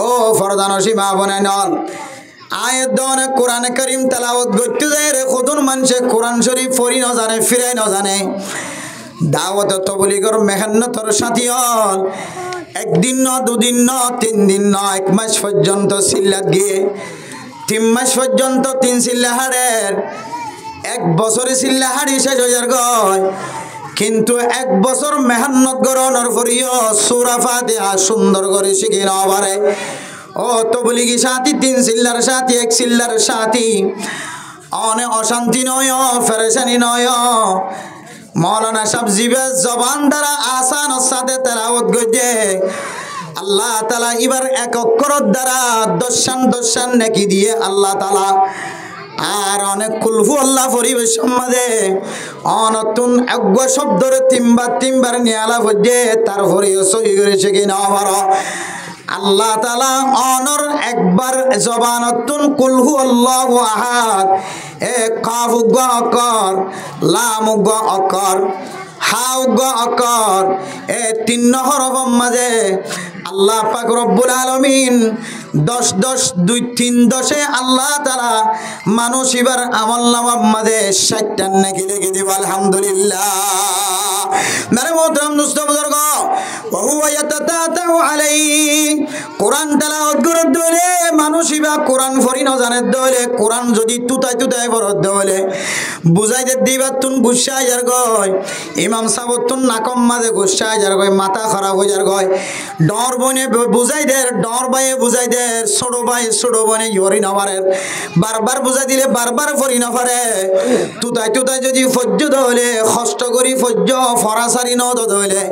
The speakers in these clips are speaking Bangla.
ও ফরদানসি মা বোনে নল আয়াত দনে কোরআন কারীম তেলাওয়াত করতে যায় রে কতন মানুষে কোরআন শরীফ পড়ি না জানে ফিরে না জানে দাওয়াত তবলিগর মেহনতর সাথী হল একদিন ন দুদিন ন 3 দিন ন 1 মাস পর্যন্ত সিল্লাত গিয়ে 3 মাস পর্যন্ত 3 সিল্লা হাড়ের 1 বছরে সিল্লা হাড়ি শেষ হয়ে যায় কিন্তু 1 বছর মেহনত গরনের পরিও সূরা ফাতিহা সুন্দর করে শিখে না পারে ও তবলিগি সাথী 3 সিল্লার সাথী 1 সিল্লার সাথী অনে অশান্তি নয় ফেরেশানি নয় মৌলানা সাহেব জিবে জবান দ্বারা আসান সাথে তেলাওয়াত গজে আল্লাহ তাআলা এবার এক অক্ষর দ্বারা দশান নেকি দিয়ে আল্লাহ তাআলা আর অনেক কুলহু আল্লাহ পরিবেশ মাঝে অনতুন অজ্ঞ শব্দরে তিনবার নিয়ালা হচ্ছে তারপরে সহি করেছে কিনা আমার আল্লাহ তাআলা অনর একবার জবানতুন কুলহু আল্লাহু আহাদ এ কাফ গ অকর লাম গ অকর হাউ গ অকর এ 3 হরফ মাঝে আল্লাহ পাক রব্বুল আলামিন 10 2 3 10 আল্লাহ তাআলা মানুষ এবার আমলনামার মাঝে 60টা নেকি লিখে দিব আলহামদুলিল্লাহ মেরে মোহতরম দোস্ত বুজুর্গ ওয়া ইয়াতাতাউ আলাইহি কোরআন তেলাওয়াত করে দলে মানুষ এবার কোরআন পড়ি না জানে দলে কোরআন যদি তুতাই পড়ে দলে বুঝাইতে দিবা তুন গুসা যার গয় ইমাম সাহেব তুন নাকম মাঝে গুসা যার গয় মাথা খারাপ হয়ে যার গয় ডর বনে বুঝাই দে ডর ভাই বুঝাই দে ছোট ভাই ছোট বনে ইহরি না পারে বারবার বুঝাই দিলে বারবার পড়ি না পারে তুতাই যদি ফজ্জ দলে কষ্ট করি ফজ্জ ফরাসারি ন দলে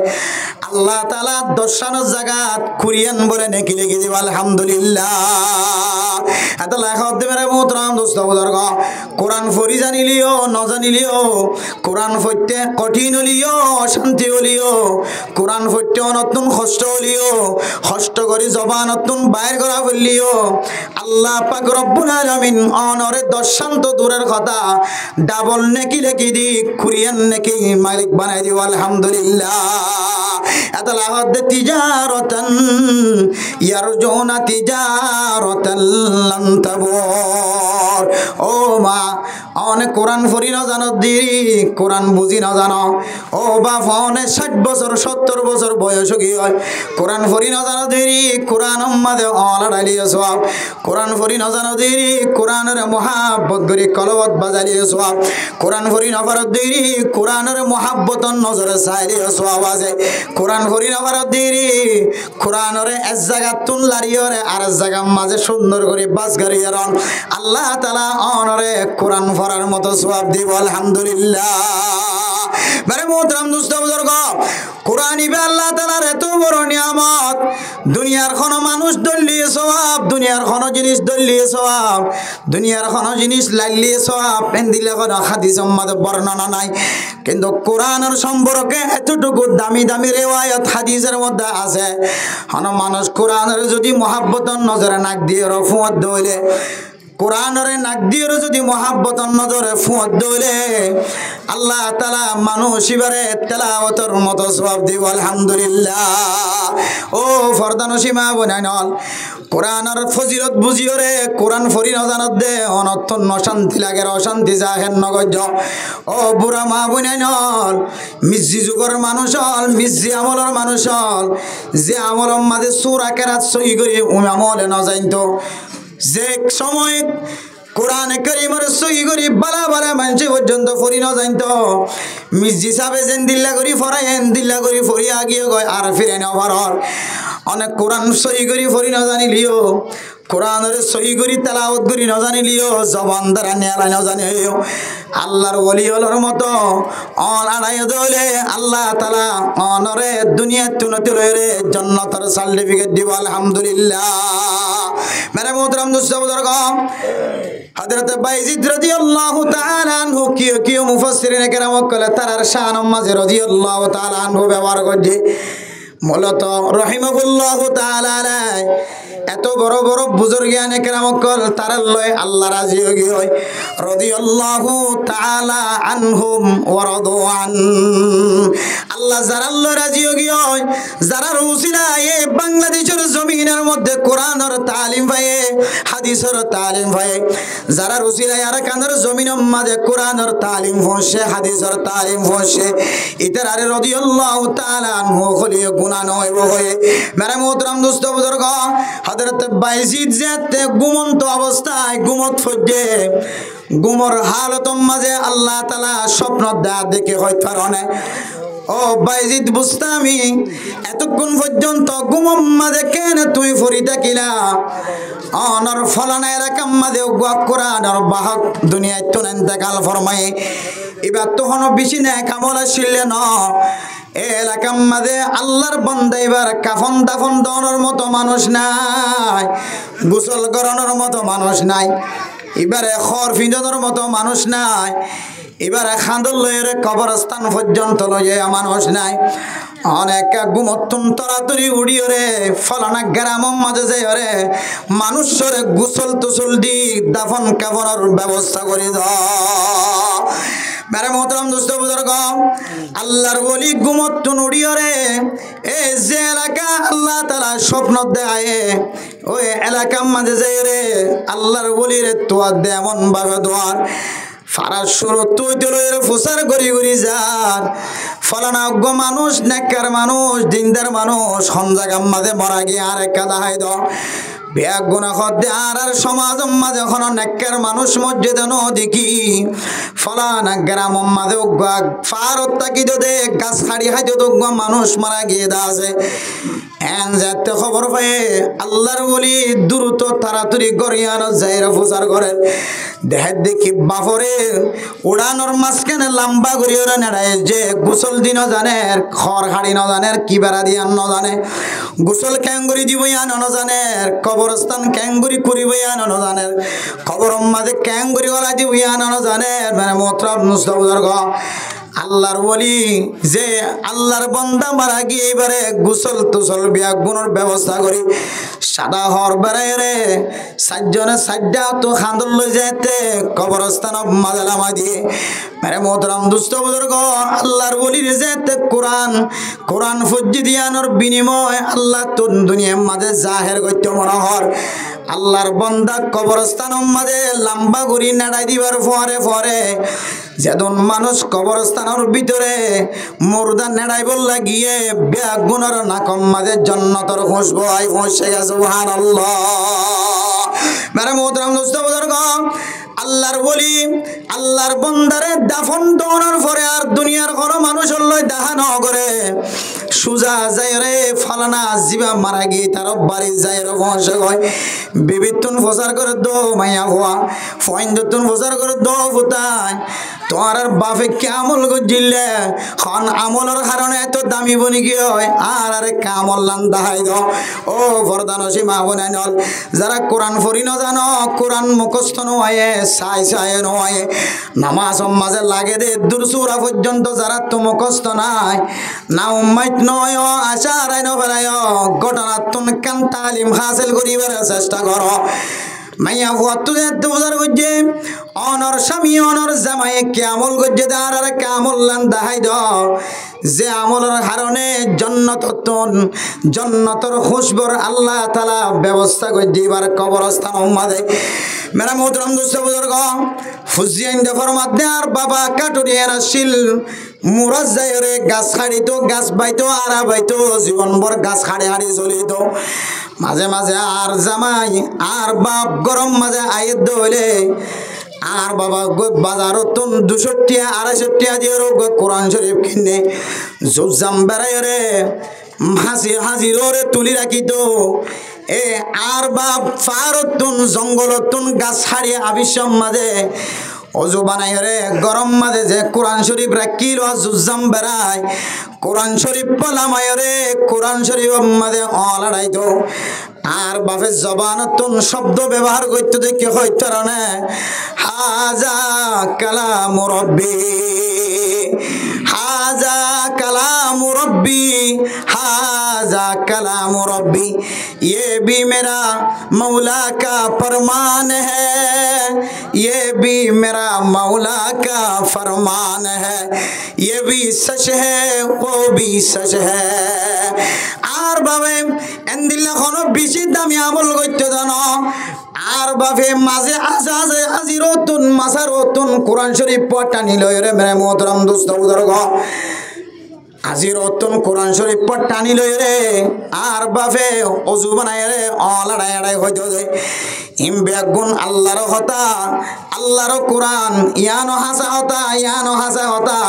আল্লাহ তাআলা দশানোর জায়গাত কুরিয়ান বলে নেকি লিখে দিব আলহামদুলিল্লাহ এত লেখা হতে মেরে মোহতরম দোস্ত বুজুর্গ কোরআন পড়ি জানিলিও ন জানিলিও কোরআন পড়তে কঠিন হলিও অশান্তি হলিও কোরআন পড়তে নতুন কষ্ট হলিও কষ্ট করি জবান নতুন বাইর করা বললিও আল্লাহ পাক রব্বুল আলামিন অনরে দশান্ত দূরের কথা ডাবল নেকি লিখে দি কুরিয়ান নেকি মালিক বানাই দিব আলহামদুলিল্লাহ এত লাহদ তিজারাতান ইয়ারজুনা তিজারাতান লান তাবুর ও মা অনেক কোরআন পড়ি না জানো দিরি কোরআন বুঝি না জানো ও বাপ অনেক 60 বছর 70 বছর বয়স কি হয় কোরআন পড়ি না জানো দিরি কোরআন মাঝে অলাড়াইলিয়ে সব কোরআন পড়ি না জানো দিরি কোরআনের মহাব্বত করি কলবত বাজালিয়ে সব কোরআন পড়ি না পারো দিরি কোরআনের মহাব্বতন নজরে চাইলিয়ে সব আছে কোরআন পড়ি না পারো দিরি কোরআনের এক জায়গা তুললারিয়রে আর এক জায়গা মাঝে সুন্দর করে বাস গাড়িয়ার আল্লাহ তাআলা অনরে কোরআন পড়ার মতো সওয়াব দিব আলহামদুলিল্লাহ মেরে মোহতরম দোস্ত বুজুর্গ কোরআন ইবে আল্লাহ তাআলার এত বড় নিয়ামত দুনিয়ার কোনো মানুষ দলিয়ে সওয়াব দুনিয়ার কোনো জিনিস দলিয়ে সওয়াব দুনিয়ার কোনো জিনিস লাইলিয়ে সওয়াব পেন্দিলে কোনো হাদিস মধ্যে বর্ণনা নাই কিন্তু কোরআনের সম্পর্কে এতটুকু দামি রিওয়ায়াত হাদিসের মধ্যে আছে কোনো মানুষ কোরআনের যদি মহব্বতের নজরে নাক দিয়ে রফুয়াত দইলে কোরআনের নাক দিয়ে যদি মহাব্বতন নজরে ফুঁত দইলে আল্লাহ তাআলা মানুষ এবারে তেলাওয়াতের মতো সওয়াব দিব আলহামদুলিল্লাহ ও ফরদানসি মা বোনাইনল কোরআনের ফজিলত বুঝিও রে কোরআন ফরি না জানত দে অনর্থন অশান্তি লাগে অশান্তি জাহেন নগজ ও বুড়া মা বোনাইনল মিজি যুগর মানুষ হল মিজি আমলের মানুষ হল যে আমলের মাঝে সূরা কেরাত সহি করে আমলে না জানতো যে সময় কোরআন কারীমের সহি করি বালা মানুষ পর্যন্ত ফরি না জানতো মিজি সাহেব যেন দিল্লা করি ফরাইন দিল্লা করি ফরি আগিয়ে গয় আর ফিরে না পারর অনেক কোরআন সহি করি ফরি না জানিলিও কোরআনের সহি করি তেলাওয়াত করি না জানিলিও জবান দ্বারা নেলা না জানিলিও আল্লাহর ওলি হলোর মতো অন আড়াই দলে আল্লাহ তাআলা অনরে দুনিয়া তুনতে রে জান্নাতের সার্টিফিকেট দিব আলহামদুলিল্লাহ মেরে মোহতরম দোস্ত বুজুর্গ হযরত বাইজিদ রাদিয়াল্লাহু তাআলা আনহু কিও মুফাসসিরিনে কেরাম কলে তার শান মাঝে রাদিয়াল্লাহু তাআলা আনহু ব্যবহার করছে মূলত রহিমাহুল্লাহু তাআলা এত বড় বড় বুজুর্গানে কেরাম কল তার লয় আল্লাহ রাজি হয় রাদিয়াল্লাহু তাআলা আনহুম ওয়া রাদু আন আল্লাহ যারা আল্লাহ রাজি হয় যারা রুসিলা এ বাংলাদেশের জমিনের মধ্যে কোরআনের তালিম পায় হাদিসের তালিম পায় যারা রুসিলা আর কানের জমিনের মধ্যে কোরআনের তালিম পৌঁছে হাদিসের তালিম পৌঁছে ইতার আরে রাদিয়াল্লাহু তাআলা আনহু খলিয়ে গুনাহ নয় হয়ে মেরে মোহতরম দোস্ত বুজুর্গ হযরত বাইজিদ যেতে ঘুমন্ত অবস্থায় ঘুমত ফজে ঘুমর হালতম মাঝে আল্লাহ তাআলা স্বপ্ন দেখে হইত পারনে ও বাইজিদ বুস্তামি এতক্ষণ পর্যন্ত ঘুমম মাঝে কেন তুই ফরি থাকিলা অনর ফলানা এলাকার মাঝে কোরআনের বাহক দুনিয়ায় তো ইন্তেকাল ফরমায় এবার তখন বেশি না কামল আসলে ন এলাকার মাঝে আল্লাহর বান্দা এবার কাফন দাফন দেওয়ার মতো মানুষ নাই গোসল করানোর মতো মানুষ নাই এবারে খর ফিঁজানোর মতো মানুষ নাই এবারে খান্দল লয়ের কবরস্থান পর্যন্ত লয়ে মানুষ নাই অনেক ঘুমতুন তরাতরি উড়িয়ে রে ফলানা গ্রামের মাঝে যাই রে মানুষের গোসল তুসল দি দাফন কাফনের ব্যবস্থা করে দাও মেরে মোহতরম দোস্ত বুজুর্গ আল্লাহর ওলি ঘুমতুন উড়িয়ে রে এই যে এলাকা আল্লাহ তাআলা স্বপ্ন দেয় ওই এলাকার মাঝে যাই রে আল্লাহর ওলির তোয়া দে এমন ভাবে দোয়ার ফারাস শুরু তুই তুলের ফুসার গড়ি গড়ি যার ফলানা অজ্ঞ মানুষ নেককার মানুষ দিনদার মানুষ হনজাগাম মাঝে মরা গিয়ে আর একা দাহাই দ বেয়া গুণা খদ্দে আর সমাজ মাঝে এখন নেককার মানুষ মসজিদে দেখি ফলানা গ্রাম মাঝে ফারত তাকি দে গাছ হাড়ি হাইতে অজ্ঞ মানুষ মারা গিয়ে দা আছে এন যাতে খবর পায়ে আল্লাহর বলি দ্রুত তাড়াতাড়ি গড়িয়ানো যাইরা ফুসার করে দেখ দেখি বাফরে উড়ানোর মাঝখানে লম্বা গড়িয়ে নেড়ায় যে গোসল দিন জানে খড় হাড়ি ন জানে কি বেড়া দিয়ে ন জানে গোসল ক্যাঙ্গুরি দিবই আনো ন জানে কবরস্থান ক্যাঙ্গুরি করিবই আনো ন জানে খবর মাঝে ক্যাঙ্গুরি গলা দিবই আনো ন জানে মানে মোহতরম মুস্তাফুজুর্গ আল্লাহর ওলি যে আল্লাহর বান্দা মারা গিয়ে এবারে গোসল তুসল বিয়া গুণের ব্যবস্থা করি সাদা হর বেড়ায় রে সাতজনে সাজ্জা তো খান্দল লই যেতে কবরস্থান মাঝে লামা দিয়ে মেরে মোহতরম দুস্থ বুজুর্গ আল্লাহর ওলির যেতে কোরআন ফজ্জি দিয়ানোর বিনিময় আল্লাহ তো দুনিয়ার মাঝে জাহের করতে মনে হর আল্লাহর বান্দা কবরস্থান মাঝে লম্বা ঘুরি নেড়াই দিবার পরে যেদিন মানুষ কবরস্থানের ভিতরে মুর্দা নেড়াই বললা গিয়ে ব্যাগ গুণর নাকম মাঝে জন্নতর খুশবু আই পৌঁছে গেছে সুবহানাল্লাহ মেরে মোহতরম দোস্ত বুজুর্গ আল্লাহর বলি আল্লাহর বান্দারে দাফন দেওয়ার পরে আর দুনিয়ার কোনো মানুষের লই দেখা ন করে সুজা যায় রে ফালানা জিবা মারা গিয়ে তার বাড়ি যায় রে পৌঁছে গয় বিবিতুন প্রচার করে দো মাইয়া হওয়া ফয়েন্দতুন প্রচার করে দো ফুতায় তোমার আর বাপে কে আমল করছিলে খন আমলের কারণে এত দামি বনি কি হয় আর আরে কামল লান দাহাই দাও ও ফরদানসি মা বোনে নল যারা কোরআন ফরি ন জানো কোরআন মুখস্থ নয় সাই নয় নামাজ মাঝে লাগে দে দূর সুরা পর্যন্ত যারা তো মুখস্থ নাই না উম্মাইত নয় আশা রাই নয় ঘটনা তুন কান তালিম হাসিল করিবার চেষ্টা করো মাইয়া ভুয়াত্তু যেতে বোঝার করছে অনর স্বামী অনর জামাই কে আমল করছে তার আর কে আমল লান দাহাই দ যে আমলের কারণে জন্নতর খুশবর আল্লাহ তাআলা ব্যবস্থা করে দিবার কবরস্থান মাঝে মেরা মোহতরম দোস্ত বুজুর্গ ফুজিয়াইন দে ফরমাত দে আর বাবা কাটুরিয়া রাসিল মুরাজ যায় রে গাছ হাড়িতো গাছ বাইতো আরা বাইতো জীবনভর গাছ হাড়ি চলিত মাঝে মাঝে আর জামাই আর বাপ গরম মাঝে আয়ের দইলে আর বাবা বাজার তুন 200 টাকা 250 টাকা দিয়ে কোরআন শরীফ কিনে জুজাম বেড়ায় রে হাজির রে তুলি রাখিত এ আর বাপ ফারতুন জঙ্গলতুন গাছ হারিয়ে আবিসম মাঝে অজু বানাই রে গরম মাঝে যে কোরআন শরীফ রাখিল জুজাম বেড়ায় কোরআন শরীফ পলামায় রে কোরআন শরীফ মাঝে লড়াইতো আর বাপের জবানতুন শব্দ ব্যবহার করতে দেখে হইতো না হাজা কালাম রব্বি হাজা कलाम रब्बी हाजा कलाम रब्बी, ये भी मेरा मौला का फरमान है, ये भी मेरा मौला का फरमान है, ये भी सच है वो भी सच है। আর বাবে এন্দিল্লা কোনো বেশি দামি আমল করতে জানো, আর বাবে মাঝে আজে আজিরতুন মাসারতুন কোরআন শরীফ পড়া নিল রে মেরে মোহতরম দোস্ত বুজুর্গ, আজিরতুন কোরআন শরীফ পড়া নিল রে, আর বাবে ওযু বানায় রে অলাড়াই আড়াই হইতো যায় ইম বেগুন আল্লাহর কথা আল্লাহর কোরআন ইয়ানো হাসা হতা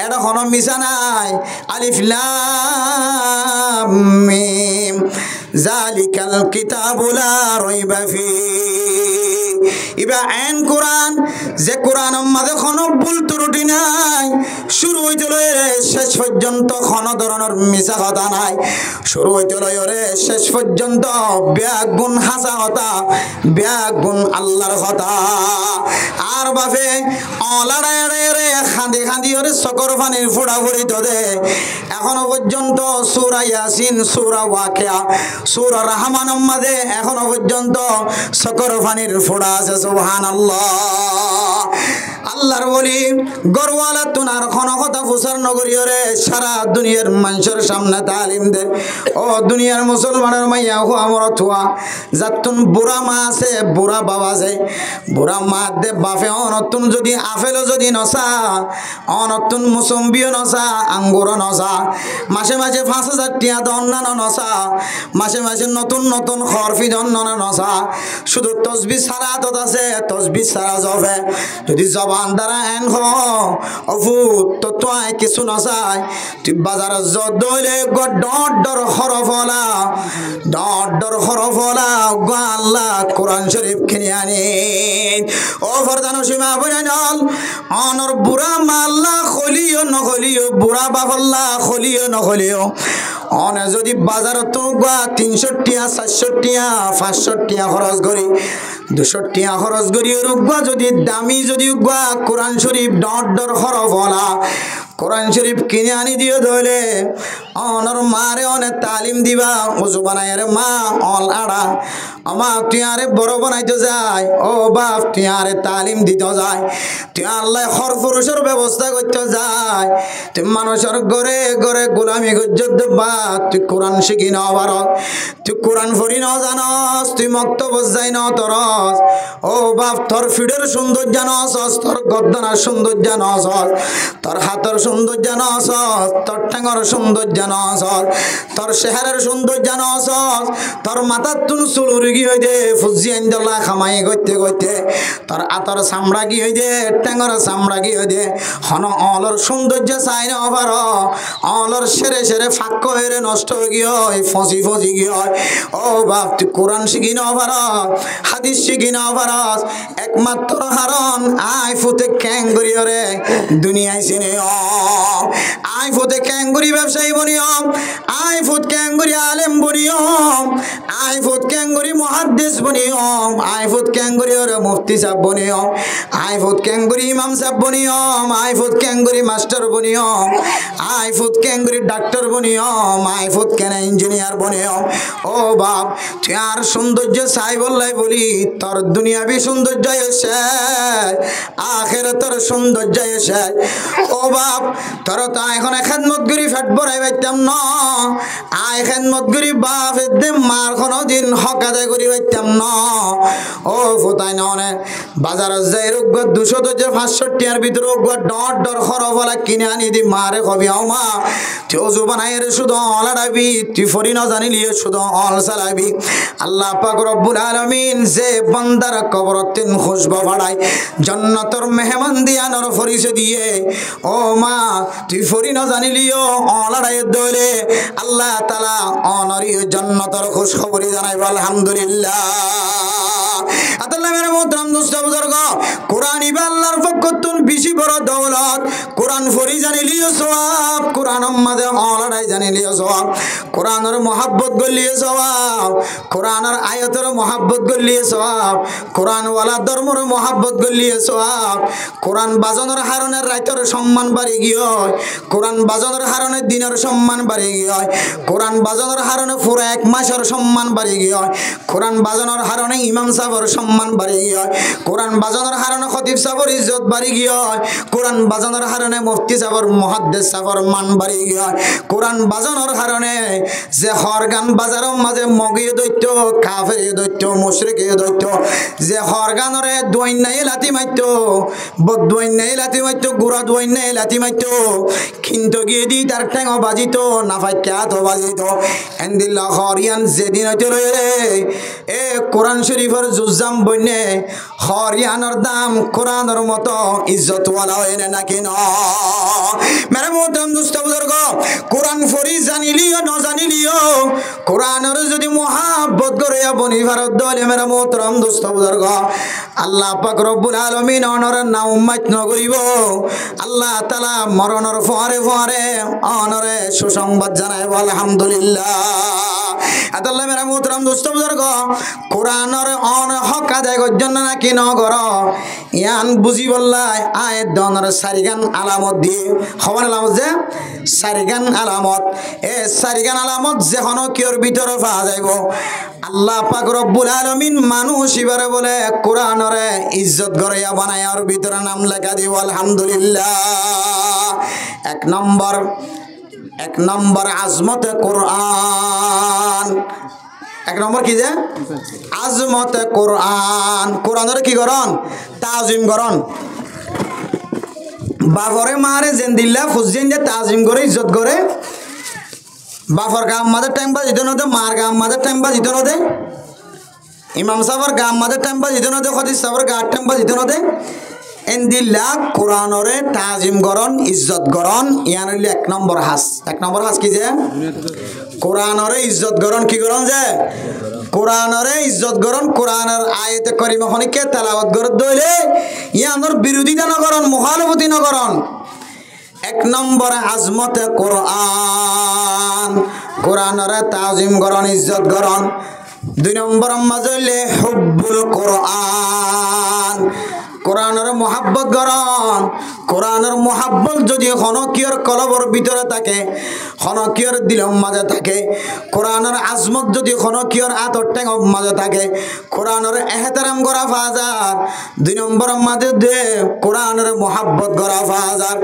এটা কোনো মিছা নাই। আলিফ লাম মিম জালিকাল কিতাবু লা রাইবা ফি, ইবা আইন কোরআন যে কোরআন মধ্যে কোনো ভুল ত্রুটি নাই, শুরু হইতে লয়ে শেষ পর্যন্ত কোনো ধরনের মিছা কথা নাই, শুরু হইতে লয়ে রে শেষ পর্যন্ত বেগুন হাসা হতা বেগুন আল্লাহর কথা। আর বাপে অলাড়াই রে খাঁদি খাঁদি ওরে সকর পানির ফোড়া ফুড়িত দে, এখনো পর্যন্ত সূরা ইয়াসিন সূরা ওয়াকিয়া সূরা রহমান মাঝে এখনো পর্যন্ত সকর পানির ফোড়া আছে। সুবহানাল্লাহ। আল্লাহর বলি গরওয়ালা তুনার কোনো কথা প্রচার নগরীয় রে সারা দুনিয়ার মানুষের সামনে তালিম দে। ও দুনিয়ার মুসলমানের মাইয়া হো আমার থুয়া যাতুন বুড়া মা আছে বুড়া বাবা আছে, বুড়া মা দে বাপে অনতুন যদি আপেলও যদি নসা অনতুন মুসম্বিও নসা আঙ্গুরও নসা, মাসে মাসে 5,000 টিয়া দন্নান নসা, মাসে মাসে নতুন নতুন খরফি দন্নান নসা, শুধু তসবিহ সারা আদত আছে তসবিহ সারা জবে যদি জবান দ্বারা এন হ অফু তো তোয় কিছু নসাই তুই বাজার যত দইলে ডর হরফলা আল্লাহ কোরআন শরীফ কিনে আনি। ও ফরদান সীমা বইনাল অনর বুড়া মাল্লা খলিও নখলিও বুড়া বাফল্লা খলিও নখলিও অনে যদি বাজারত তো গা 300 টিয়া 400 টিয়া 500 টিয়া খরচ করি 200 টিয়া খরচ করি রুগা যদি দামি যদি গা কোরআন শরীফ ডর হরফলা কোরআন শরীফ কিনে আনি দিও ধরে অনর মারে অনেক তালিম দিবা উজু বানায় রে মা অল আড়া আমা তুই আরে বড় বানাইতে যায়, ও বাপ তুই আরে তালিম দিতে যায়, তুই আল্লাহ হর পুরুষের ব্যবস্থা করতে যায়, তুই মানুষের ঘরে ঘরে গোলামি গজ্জত বা তুই কোরআন শিখি ন পারস, তুই কোরআন পড়ি ন জানস, তুই মক্তব্য যাই ন তরস, ও বাপ তোর ফিডের সৌন্দর্য নসস, তোর গদ্দনার সৌন্দর্য নসস, তোর হাতের সৌন্দর্য নসস, তোর ঠ্যাঙর সৌন্দর্য নসস, তোর চেহারার সৌন্দর্য নসস, তোর মাথার তুন চুল কি হই দে ফুজি আইন্দলা খামাই গইতে গইতে তোর আতর চামড়া কি হই দে ঠ্যাঙর চামড়া কি হই দে হন অলর সৌন্দর্য চাই ন পার, অলর সেরে সেরে ফাঁক হয়ে নষ্ট হয়ে গিয়ে ফসি ফসি গিয়ে। ও বাপ তুই কোরআন শিখি ন পার হাদিস শিখি ন পারস, একমাত্র হারণ আই ফুতে ক্যাঙ্গুরি রে দুনিয়ায় চিনি আই ফুতে ক্যাঙ্গুরি ব্যবসায়ী বনিয়ম, আই ফুত ক্যাঙ্গুরি আলেম বনিয়ম, আই ফুত ক্যাঙ্গুরি মুহাদ্দিস বনিয়ম, আই ফুত ক্যাঙ্গুরি রে মুফতি সাহেব বনিয়ম, আই ফুত ক্যাঙ্গুরি ইমাম সাহেব বনিয়ম, আই ফুত ক্যাঙ্গুরি মাস্টার বনিয়ম, আই ফুত ক্যাঙ্গুরি ডাক্তার বনিয়ম, আই ফুত কেন ইঞ্জিনিয়ার বনিয়ম। ও বাপ তুই আর সৌন্দর্য চাই বললাই বলি তোর দুনিয়াবি সৌন্দর্য এসে আখিরাতের সৌন্দর্য এসে। ও বাপ তোর তো এখন খেদমত করি ফেট বড়াই পাইতাম ন, আই খেদমত করি বাপ এদে মার কোনো দিন হক আদায় করি পাইতাম ন। ও ফোতাই ননে বাজারত যাই রোগ 200 থেকে 500 টিয়ার ভিতরে ডর খরফলা কিনে আনি দি মারে কবি আও মা তুই অজু বানাই রে শুধু অলাড়াবি, তুই ফরি না জানিলি শুধু অল চালাবি। আল্লাহ পাক রব্বুল আলামিন যে বান্দার কবরতিন খুশবা বাড়াই জান্নাতের মেহমান দিয়ানোর পরিচয় দিয়ে, ও মা তুই ফরি না জানিলিও অলাড়াই দলে আল্লাহ তাআলা অনরি জান্নাতের খুশ খবরি জানাইব আলহামদুলিল্লাহ। আল্লাহ মেরে মোহতরম দোস্ত বুজুর্গ কোরআন ইবা আল্লাহর পক্ষ থেকে বেশি বড় দৌলত, কোরআন ফরি জানিলিও সওয়াব কোরআনের মাঝে অলড়াই জানিলিও সওয়াব কোরআনের মহব্বত গলিয়ে সওয়াব কোরআনের আয়াতের মহব্বত গলিয়ে সওয়াব কোরআন ওয়ালা ধর্মের মহব্বত গলিয়ে সওয়াব কোরআন বাজানোর হারণে রাইতের সম্মান বাড়ি গিয়ে কোরআন বাজানোর হারণে দিনের সম্মান বাড়ি গিয়ে কোরআন বাজানোর হারণে পুরো এক মাসের সম্মান বাড়ি গিয়ে কোরআন বাজানোর হারণে ইমাম সাহেবের সম্মান বাড়ি গিয়ে কোরআন বাজানোর হারণে খতিব সাহেবের ইজ্জত বাড়ি গিয়ে কোরআন বাজানোর হারণে মুফতি সাহেবের মুহাদ্দিস সাহেবের মান বাড়ি গিয়ে কোরআন বাজানোর হারণে যে হরগান বাজারের মাঝে মগিয়ে দৈত্য কাফের দৈত্য মুশরিক দৈত্য যে হরগানরে দোয়াইনাই লাতি মাইতো বদোয়াইনাই লাতি মাইতো গুড়া দোয়াইনাই লাতি মাইতো কিন্তু গিয়ে দি তার ঠ্যাং বাজিত নাফাই ক্যাত বাজিত এন্দিল্লা হরিয়ান যেদিন হইতে রে এ কোরআন শরীফের জুজাম বইনে হরিয়ানোর দাম কোরআনের মতো ইজ্জতওয়ালা হয় না নাকি ন মেরে মোহতরম দোস্ত বুজুর্গ কোরআন ফরি জানিলিও ন জানিলিও কোরআনের যদি মহাব্বত করে বনি ভারত দলে মেরে মোহতরম দোস্ত বুজুর্গ আল্লাহ পাক রব্বুল আলামিন অনর নাম উম্মত ন করিব আল্লাহ তাআলা মরণের ফরে ফরে অনরে সুসংবাদ জানায় আলহামদুলিল্লাহ আদাল্লাহ মেরা মোহতরম দোস্ত বুজুর্গ কোরআনের অন হক আদায় জন্য নাকি ন কর ইয়ান বুঝি বললাই আয়াত দনের সারিগান আলামত দিয়ে খবর আলামত যে সারিগান আলামত এ সারিগান আলামত যে হন কিওর ভিতরে পাওয়া যাইব আল্লাহ পাক রব্বুল আলামিন মানুষ ইবারে বলে কোরআনের ইজ্জত গড়াইয়া বানায় আর ভিতরে নাম লেখা দিব আলহামদুলিল্লাহ এক নম্বর আজমতে কোরআন এক নম্বর কি যে আজমতে কোরআন কোরআনের কি করন তাজিম করন বাফরে মারে জেন্দিল্লা ফুজিন যে তাজিম করে ইজ্জত করে বাফর গাম মাদের টাইম বাজিত নদে মার গাম মাদের টাইম বাজিত নদে ইমাম সাহেবের গাম মাদের টাইম বাজিত নদে খতিব সাহেবের গার টাইম বাজিত নদে এন্দিল্লা কোরআনরে তাজিম করন ইজ্জত করন ইয়ান হইল এক নম্বর হাস কি যে কোরআনরে ইজ্জত করন কি করন যে কোরআনরে ইজ্জত করন কোরআনের আয়াতে কারিমা খনিকে তেলাওয়াত করে দইলে ইয়ানোর বিরোধিতা ন করন মুখালফতি ন করন এক নম্বর আজমতে কোরআন কোরআনরে তাজিম করন ইজ্জত করন দুই নম্বর মাঝে হুব্বুল কোরআন কোরআনের মহাব্বত করন কোরআনের মহাব্বত যদি হনকিয়র কলবর ভিতরে থাকে হনকিয়র দিলর মাঝে থাকে কোরআনের আজমত যদি হনকিয়র আতর টেঙ মাঝে থাকে কোরআনের এহতারাম করা ফাজার দুই নম্বর মাঝে দে কোরআনের মহাব্বত করা ফাজার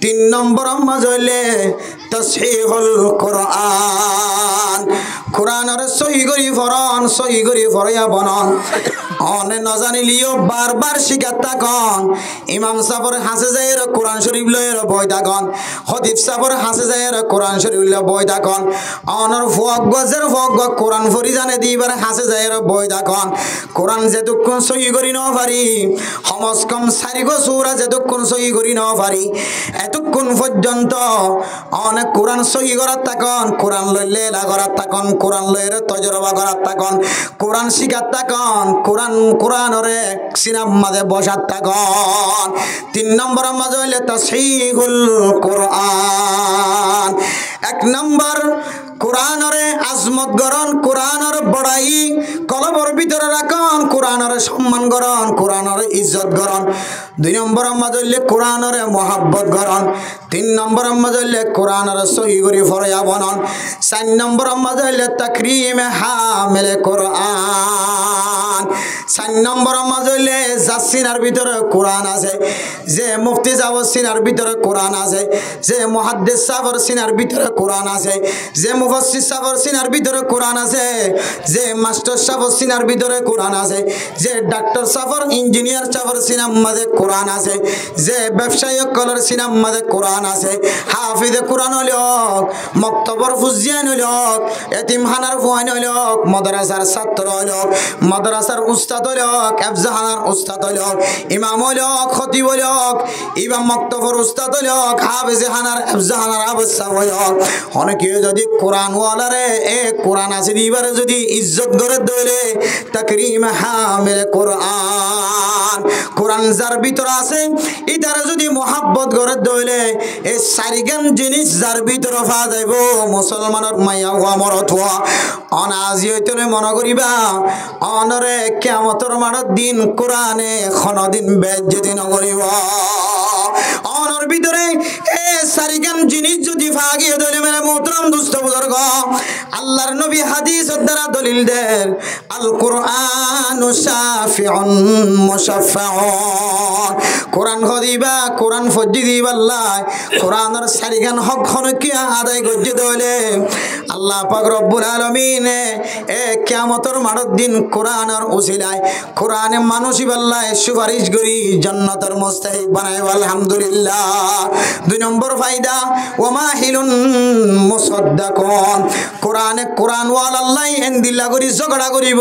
তিন নম্বর মাঝে হইলে তাসহিহুল কোরআন কোরআনের সহি করি ফরয়া বনন অনে ন জানিলিও বারবার শিকাত থাকন ইমাম সাহেবের হাসে যায় কোরআন শরীফ লয়ের বই থাকন খতিব সাহেবের হাসে যায় কোরআন শরীফ লয়ে বই থাকন অনর ফগজের ফগ কোরআন ফরি জানে দিবার হাসে যায় বই থাকন কোরআন যেতক্ষণ সহি করি ন পারি সমাজ কম সারিগো সূরা যেতক্ষণ সহি করি ন পারি এতক্ষণ পর্যন্ত অনেক কোরআন সহি করার থাকন কোরআন লইলে লাগরাত থাকন কোরআন লয়ের তজরবা করার থাকন কোরআন শিকাত থাকন কোরআনরে সিনাম মাঝে বসাত থাকন তিন নম্বর মাঝে হইলে তাসহিহুল কোরআন এক নম্বর কোরআনরে আজমত গরণ কোরআনর বড়াই কলবর ভিতরে রাখন কোরআনর সম্মান গরণ কোরআনর ইজ্জত গরণ দুই নম্বর মাঝে হইলে কোরআনরে মহাব্বত গরণ তিন নম্বর মাঝে হইলে কোরআনর সহি করি ফরয়া বনন চার নম্বর মাঝে হইলে তাকরিমে হামিলে কোরআন চার নম্বর মাঝে হইলে জাসিনার ভিতরে কোরআন আছে যে মুফতি সাহেবের সিনার ভিতরে কোরআন আছে যে মুহাদ্দিস সাহেবের সিনার ভিতরে কোরআন আছে যে মুফাসসির সাহেবের সিনার ভিতরে কোরআন আছে যে মাস্টার সাহেবের সিনার ভিতরে কোরআন আছে যে ডাক্তার সাহেবের ইঞ্জিনিয়ার সাহেবের সিনার মাঝে কোরআন আছে যে ব্যবসায়ী কলর সিনার মাঝে কোরআন আছে হাফিজে কোরআন হইল মক্তবর ফুজিয়ান হইল এতিমখানার ফুয়ান হইল মাদ্রাসার ছাত্র হইল মাদ্রাসার উস্তাদ উস্তাদ হলক, এফজাহানার উস্তাদ হলক, ইমাম হলক, খতিব হলক, ইমাম মক্তবর উস্তাদ হলক, হাফেজহানার এফজাহানার আবস্থা হলক। অনেকে যদি কোরআন ওয়ালারে এ কোরআন আছে দিবারে যদি ইজ্জত করে দইলে তাকরিম হামিল কোরআন, কোরআন যার ভিতর আছে ইতারে যদি মোহাব্বত করে দইলে এই সারিগান জিনিস যার ভিতর পাওয়া যাইব মুসলমানের মাইয়া হওয়া মরত হওয়া অনাজি হইতলে মনে করিবা অনরে কিয়ামতের মাঠের দিন কোরআনে কোনদিন বেজ্জতি নকরিব। অনর ভিতরে এ সারিগান জিনিস যদি ভাগিয়ে দইলে মেরে মোহতরম দুস্থ বুজুর্গ আল্লাহর নবী হাদিসের দ্বারা দলিল দেন আল কোরআনু শাফিউন মুশাফফাউন, কোরআন খদিবা কোরআন ফজি দিবা আল্লাহ কোরআনের সারিগান হক হনকিয়া আদায় করতে দইলে আল্লাহ পাক রব্বুল আলামিন এ কিয়ামতের মাঠের দিন কোরআনের উসিলায় কোরআনে মানুষই আল্লাহ সুপারিশ করি জান্নাতের মুস্তাহিক বানায় আলহামদুলিল্লাহ। দুই নম্বর ফায়দা ওয়ামাহিলুন মুসাদ্দাকুন, কোরআনে কোরআন ওয়াল আল্লাহ এন্দিল্লা করি ঝগড়া করিব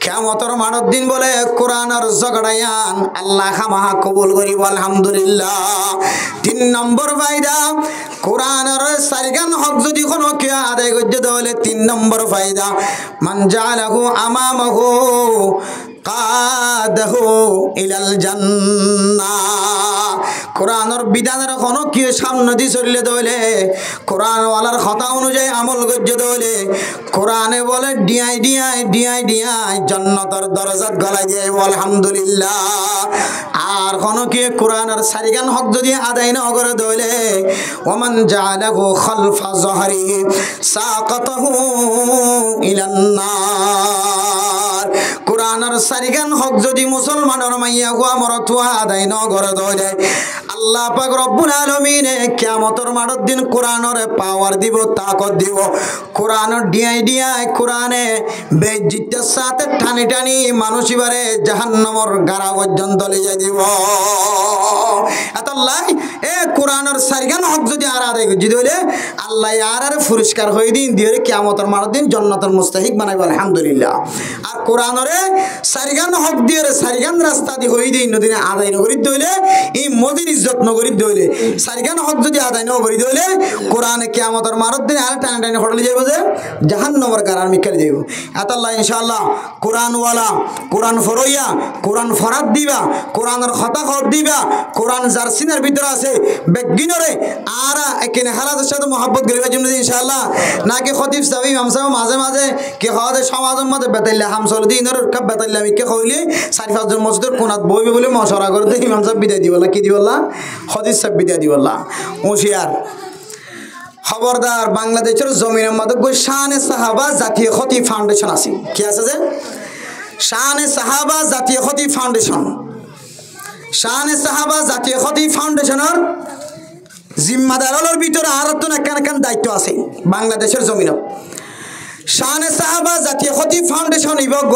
কিয়ামতের মাঠের দিন বলে কোরআনের ঝগড়ায়ান আল্লাহ খামাহা কবুল করিব আলহামদুলিল্লাহ। তিন নম্বর ফায়দা কোরআনের সারিগান হক যদি কোনো কেউ আদায় করতে তাহলে তিন নম্বর ফায়দা মান জালাহু আমামাহু কাদাহু ইলাল জান্নাহ, কোরআনের বিধানের কোনো কেউ সামনে দিয়ে চললে দইলে কোরআন ওয়ালার কথা অনুযায়ী আমল করতে দইলে কোরআনে বলে ডিয়াই ডিয়াই ডিয়াই ডিয়াই জান্নাতের দরজাত গলায় দিয়ে আলহামদুলিল্লাহ। আর কোনো কেউ কোরআনের সারিগান হক যদি আদায় না করে দইলে ওমান জালাহু খালফা যহরিহি সাকাতাহু ইলান নার, কোরআনের সারিগান হক যদি মুসলমানের মাইয়া গুয়া মরতুয়া আদায় না করে দইলে আল্লাহ পাক রব্বুল আলামিন কিয়ামতের মাঠের দিন কোরআনের পাওয়ার দিব তাকত দিব, কোরআনের ডিয়াই ডিয়াই কোরআনে বেজ্জিতের সাথে টানি টানি মানুষ এবারে জাহান্নামের গাড়া পর্যন্ত লিয়ে দিব। আল্লাহ এ কোরআনের সারিগান হক যদি আর আদায় করে দিলে আল্লাহ আর পুরস্কার হয়ে দিন দিয়ে কিয়ামতের মাঠের দিন জান্নাতের মুস্তাহিক বানাইব আলহামদুলিল্লাহ। আর কোরআনের সারিগান হক দিয়ে সারিগান রাস্তা দিয়ে হয়ে দিন নদীনে আদায় নগরী দইলে এই মোদির ইজ্জত নগরী দইলে সারিগান হক যদি আদায় নগরী দইলে কোরআনে কিয়ামতের মাঠের দিন আর টানা টানি হোটেলে যাইব যে জাহান্নামের গাড়ার মিকালে যাইব। আল্লাহ ইনশাআল্লাহ কোরআনওয়ালা কোরআন ফরইয়া কোরআন ফরাদ দিবা কোরআনের কথা খত দিবা কোরআন যার সিনার ভিতরে আছে বেগিনরে আর এখানে হালাতের সাথে মহব্বত করিবার জন্য ইনশাআল্লাহ নাকি খতিব সাহেব ইমাম সাহেব মাঝে মাঝে কে হওয়াতে সমাজের মধ্যে বেতাইলে হামসল দিনের কাপ বেতাইলে আমি কে কইলে 4-5 জন মসজিদের কোনাত বইবে বলে মশরা করে দেখি ইমাম সাহেব বিদায় দিবলা কি দিবলা খতিব সাহেব বিদায় দিবলা হুঁশিয়ার খবরদার। বাংলাদেশের জমিনের মধ্যে শানে সাহাবা জাতীয় খতিব ফাউন্ডেশন আছে, কি আছে যে শানে সাহাবা জাতীয় খতিব ফাউন্ডেশন, শানে সাহাবা জাতীয় খতিব ফাউন্ডেশনের জিম্মাদারের ভিতরে আর তো একখান দায়িত্ব আছে বাংলাদেশের জমিনত। শানে সাহাবা জাতীয় খতিব ফাউন্ডেশন ইবগ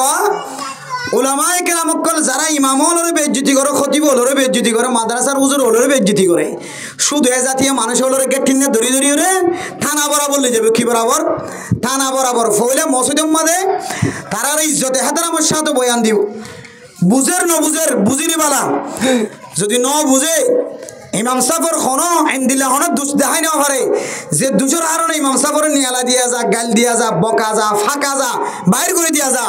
উলামায়ে কেরাম যারা ইমাম হলরে বেজ্জতি করে খতিব হলরে বেজ্জতি করে মাদ্রাসার হুজুর হলরে বেজ্জতি করে শুধু এ জাতীয় মানুষ হলরে গেটিনে ধরি ধরি রে থানা বরাবর লই যাবে, কি বরাবর থানা বরাবর ফইলে মসজিদের মাঝে তারার ইজ্জতে হাতারামের সাথে বয়ান দিব বুঝের ন বুঝের বুঝিনি বালা যদি ন বুঝে ইমাম সাফর হনো আইনদিল্লা হনো দুষ দেখাই না পারে যে দুষের কারণে ইমাম সাফরের নিয়ালা দিয়া যা গাল দিয়া যা বকা যা ফাঁকা যা বাইর করে দিয়া যা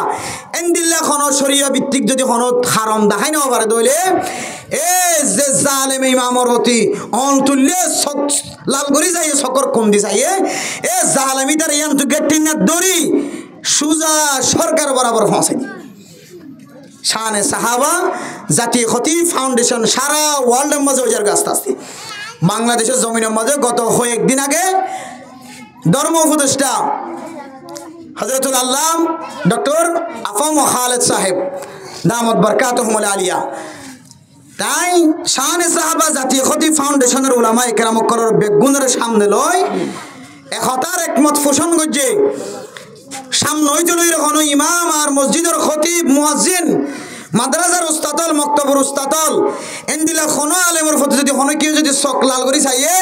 আইনদিল্লা হনো শরিয়া ভিত্তিক যদি হনো হারাম দেখাই না পারে দইলে এ যে জালেম ইমামর প্রতি অন্তুল্লে লাল করি যাই সকর কম দি যাই এ জালেমি তার ইয়ান্তু গেটিন না দড়ি সুজা সরকার বরাবর পৌঁছাই। শানে সাহাবা জাতীয় খতিব ফাউন্ডেশন সারা ওয়ার্ল্ডের মাঝে ওই জায়গা আস্তে আস্তে বাংলাদেশের জমিনের মাঝে গত কয়েকদিন আগে ধর্ম উপদেষ্টা হযরতুল আল্লাহ ডক্টর আফম খালেদ সাহেব দামত বরকাতুহুমুল আলিয়া তাই শানে সাহাবা জাতীয় খতিব ফাউন্ডেশনের উলামায়ে কেরামকলের বেগুনের সামনে লয় একতার একমত পোষণ করছে সামনে হইতে কোনো ইমাম আর মসজিদের খতিব মুয়াজ্জিন মাদ্রাসার উস্তাদল মক্তবর উস্তাদল এন্দিলা কোনো আলেমের প্রতি যদি কোনো কেউ যদি চোখ লাল করে চাইয়ে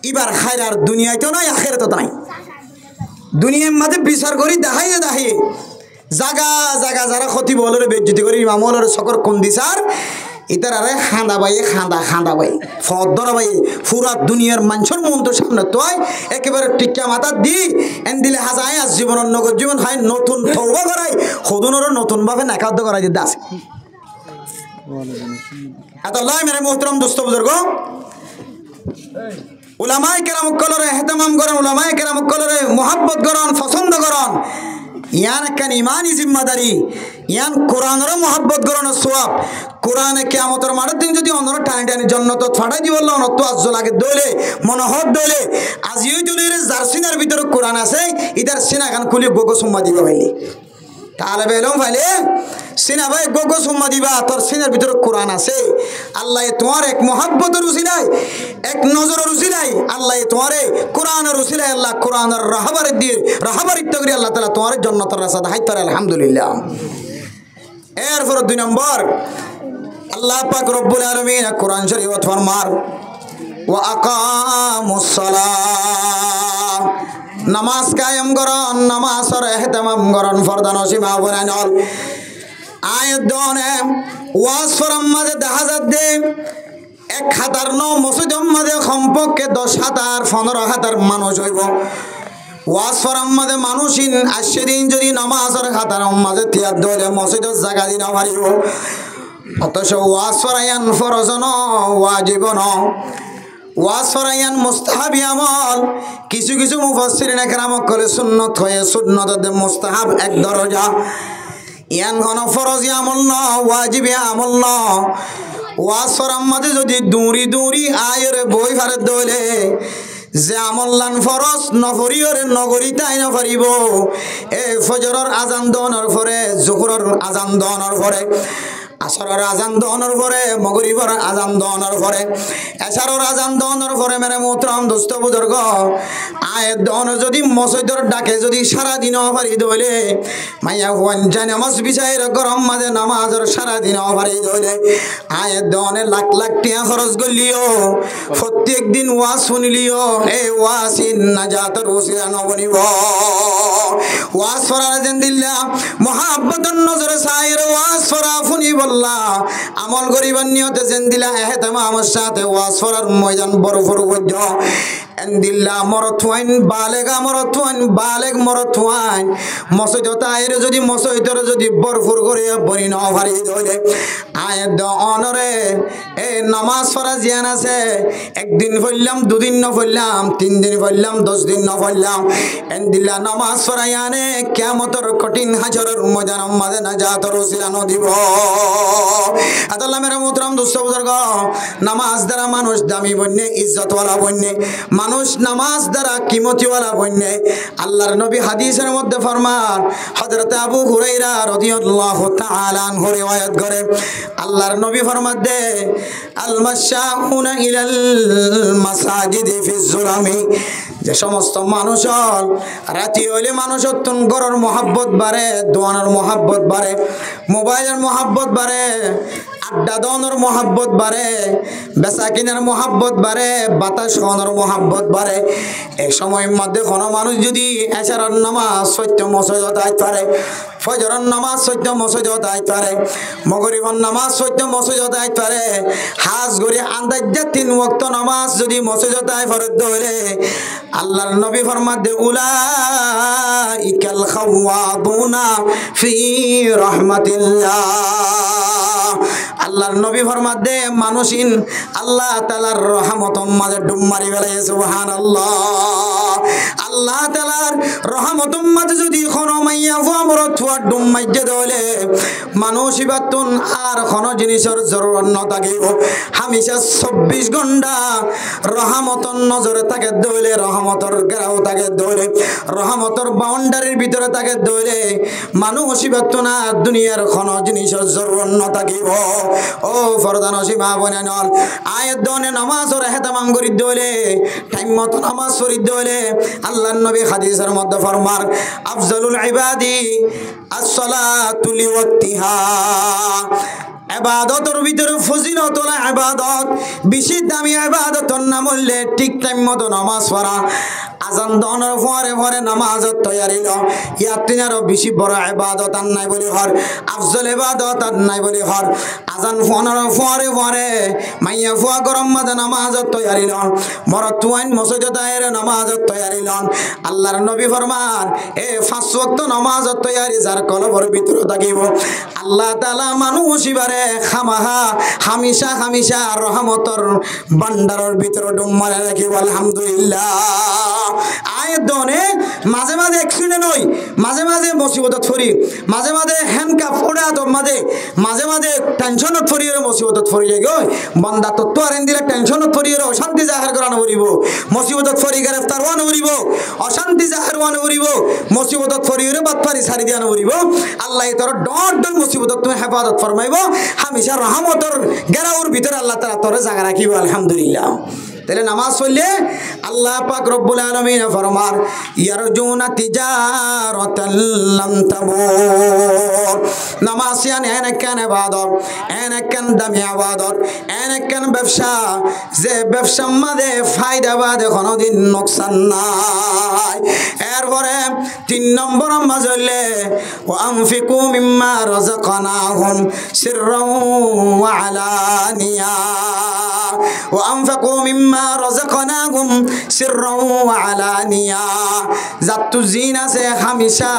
এবার খায়রার দুনিয়ায় তো নাই আখেরাতে নাই দুনিয়ার মাঝে বিচার করি দেখাই দেখাই জাগা জাগা যারা ক্ষতি বলরে বেজ্জতি করে ইমাম হলরে সকর কোন দিছার ইতার আরে খান্দা বাইয়ে খান্দা বাই ফদর বাই পুরা দুনিয়ার মানুষের মন তো সামনে তোই একেবারে টিক্কা মাথা দি এন দিলে হাজায় আজ জীবন নগর জীবন হয় নতুন তওবা করাই খোদনর নতুন ভাবে নাকাদ্দ করাই দিতে আছে এত লাই মেরে মোহতরম দোস্ত বুজুর্গ উলামায়ে কেরাম কলরে ইহতিমাম করেন উলামায়ে কেরাম কলরে মোহাব্বত করেন পছন্দ করেন ইয়ান একখান ইমানি জিম্মাদারি ইয়ান কোরআনের মোহাব্বত করানো সোয়াব কোরআনে কিয়ামতের মাঠের দিন যদি অন্যরা টানি টানি জন্নত ফাটাই দিব আল্লাহ অনত আজ লাগে দইলে মনোহর দইলে আজিও যদি যার সিনার ভিতরে কোরআন আছে ইদার সিনা খান খুলি গোগো সুম্মা দিবা ভাইলি তাহলে বেলম ভাইলে সিনা ভাই গোগো সুম্মা দিবা তোর সিনার ভিতরে কোরআন আছে আল্লাহ তোমার এক মোহাব্বতের উসিলাই এক নজরের উসিলাই আল্লাহ তোমারে কোরআনের উসিলাই আল্লাহ কোরআনের রাহবারে দিয়ে রাহবারিত্ব করে আল্লাহ তাআলা তোমার জান্নাতের রাস্তা দেখাইতার আলহামদুলিল্লাহ এরপর 2 নম্বর আল্লাহ পাক রব্বুল আলামিন কোরআন শরীফত ফরমার ওয়া আকামুস সালাহ নামাজ কায়েম করন নামাজের ইহতিমাম করন ফরদান সীমা বনানল আয়াত দনে ওয়াজ ফরম মাঝে 10000 দে 1000 নো মসজিদের মাঝে কমপক্ষে 10,000 15,000 মানুষ হইব ওয়াজ ফরম মাঝে মানুষিন আশদিন যদি নামাজের খাতার মাঝে তিয়াদ দলে মসজিদের জায়গা দিন পারিব অতঃ ওয়াজ ফরায়ান ফরজ ন ওয়াজিব ন ওয়াজ ফরায়ান মুস্তাহাবি আমল কিছু কিছু মুফাসসিরিন একরাম কলে সুন্নাত হয়ে সুন্নাত মুস্তাহাব এক দরজা ইয়ান কোন ফরজি আমল ন ওয়াজিবি আমল ন ওয়াজ ফরম মাঝে যদি দূরি দূরি আয়ের বই ফারে দলে যে আমল্লান ফরজ নফরিয়রে নগরী তাই না পারিব এই ফজরের আজান দনের পরে জোহরের আজান দনের পরে আসরের আজান দনের পরে মাগরিবের আজান দনের পরে এশারের আজান দনের পরে মেরে মোহতরম দোস্ত বুজুর্গ আয়াত দন যদি মসজিদের ডাকে যদি সারা দিন পারি দইলে মাইয়া হুয়ান জানে নামাজ বিছাইর গরম মাঝে নামাজের সারা দিন পারি দইলে আয়াত দনে লাখ লাখ টাকা খরচ করলিও প্রত্যেক দিন ওয়াজ শুনলিও এই ওয়াসিন নাজাতের ওসিলা নবনিব ওয়াজ ফরার জিন্দিল্লাহ মুহাব্বতুন নজরে সাইর ওয়াজ ফরা ফুনি বল্লা আমল করিবার নিয়তে জিন্দিলা ইহতিমামের সাথে ওয়াজ ফরার ময়দান বড় বড় বজ্জ এন্দিল্লা মরথুয়াইন বালেগ মরথুয়াইন মসজিদত আইরে যদি মসজিদর যদি বরফুর করে বনি ন ভারি ধরে আয়াত দ অনরে এ নামাজ ফরজ জিয়ান আছে একদিন পড়লাম দুদিন ন পড়লাম 3 দিন পড়লাম 10 দিন ন পড়লাম এন্দিল্লা নামাজ ফরায়ানে কিয়ামতের কঠিন হাজরের ময়দান মাঝে নাজাতের ওসিলা ন দিব আল্লাহ মেরা মোহতরম দোস্ত বুজুর্গ নামাজ দ্বারা মানুষ দামি বন্যে ইজ্জতওয়ালা বন্যে মানুষ নামাজ দ্বারা কিমতিওয়ালা বন্যে আল্লাহর নবী হাদিসের মধ্যে ফরমান হযরত আবু হুরায়রা রাদিয়াল্লাহু তাআলা আনহু রিওয়ায়াত করে আল্লাহর নবী ফরমান দে আল মাশাউনা ইলাল মাসাজিদি ফিজ জুলামি যে সমস্ত মানুষ রাতি হইলে মানুষের তুন গরর মোহাব্বত বাড়ে দোয়ানোর মোহাব্বত বাড়ে মোবাইলের মোহাব্বত বাড়ে আড্ডা দনের মোহাব্বত বাড়ে বেচা কিনার মোহাব্বত বাড়ে বাতাস খাওয়ানোর মোহাব্বত বাড়ে এই সময়ের মধ্যে কোনো মানুষ যদি এশারের নামাজ সত্য মসজিদত আইতে পারে ফজরের নামাজ সত্য মসজিদত আইতে পারে মাগরিবের নামাজ সত্য মসজিদত আইতে পারে হাজ গড়ি আন্দাজে 3 ওয়াক্ত নামাজ যদি মসজিদত আই ফরজ ধরে আল্লাহর নবী ফরমান দে উলাইকাল খাওয়াবুনা ফি রাহমাতিল্লাহ আল্লাহর নবী ফরমান দে মানুষিন আল্লাহ তাআলার রহমতের মাঝে ডুব মারি ফেলে সুবহানাল্লাহ আল্লাহ তাআলার রহমতের মাঝে যদি কোন মাইয়া আমরত হওয়ার ডুব মাইজে দলে মানুষ ইবাতুন আর কোন জিনিসের জরুরত না থাকে হামেশা 24 ঘন্টা রহমতের নজরে থাকে দলে রহমতের গেরাও থাকে দলে রহমতের বাউন্ডারির ভিতরে থাকে দলে মানুষ ইবাতুন আর দুনিয়ার কোন জিনিসের জরুরত না থাকে ও ফরদান সীমা বনানল আয়াত দনে নামাজের ইহতিমাম করি দলে টাইম মতো নামাজ পড়ি দলে আল্লাহর নবী হাদিসের মধ্যে ফরমান আফজালুল ইবাদি as-salatu liwaqtiha ইবাদতের ভিতরে ফজিলত হলো ইবাদত বেশি দামি ইবাদতের নাম হইলে ঠিক টাইম মতো নামাজ পড়া আজান দনের পরে পরে নামাজের তৈয়ারি ল ইয়াতিনারও বেশি বড় ইবাদত আর নাই বলি হর আফজল ইবাদত আর নাই বলি হর আজান ফোনের পরে পরে মাইয়া ফুয়া গরম মাঝে নামাজের তৈয়ারি লন বড় তুয়াইন মসজিদে দায়ের নামাজের তৈয়ারি লন আল্লাহর নবী ফরমান এ 5 ওয়াক্ত নামাজের তৈয়ারি যার কলবের ভিতরে থাকিব আল্লাহ তাআলা মানুষ ইবারে খামাহা হামেশা হামেশা রহমতের ভান্ডারের ভিতরে ডুব মারে রাখিব আলহামদুলিল্লাহ আয়াত দনে মাঝে মাঝে অ্যাক্সিডেন্ট হই মাঝে মাঝে মুসিবতত পড়ি মাঝে মাঝে হ্যান্ডকাপ পড়ে তো মাঝে মাঝে টেনশনত পড়িয়ে মুসিবতত পড়ি যায় গো বান্দা তো তোরেন দিলে টেনশনত পড়িয়ে অশান্তি জাহার করানো করিব মুসিবতত পড়ি গ্রেফতার ওয়ানো করিব অশান্তি জাহার ওয়ানো করিব মুসিবতত পড়িয়ে বাতপারি সারি দিয়ানো করিব আল্লাহ তোর ডর ডর মুসিবতত তুমি হেফাজত ফরমাইব হামেশা রহমতের গেরাউর ভিতরে আল্লাহ তাআলা তোরে জায়গা রাখিব আলহামদুলিল্লাহ তাহলে নামাজ পড়লে আল্লাহ পাক রব্বুল আলামিন ফরমান ইয়ারজুনা তিজারাতাল লাম তাবুর নামাজ মানে এনেকেন ইবাদত এনেকেন দামি ইবাদত এনেকেন ব্যবসা যে ব্যবসার মধ্যে ফায়দা বাদে কোনোদিন নোকসান নাই এরপরে 3 নম্বর নামাজ হইলে ওয়া আনফিকু মিম্মা রাযাকনাহুম সিররাও ওয়া আলানিয়া ওয়া আনফিকু মিম্মা রাযাকনাহুম সিররাও ওয়া আলানিয়া জাতু জিন আছে হামেশা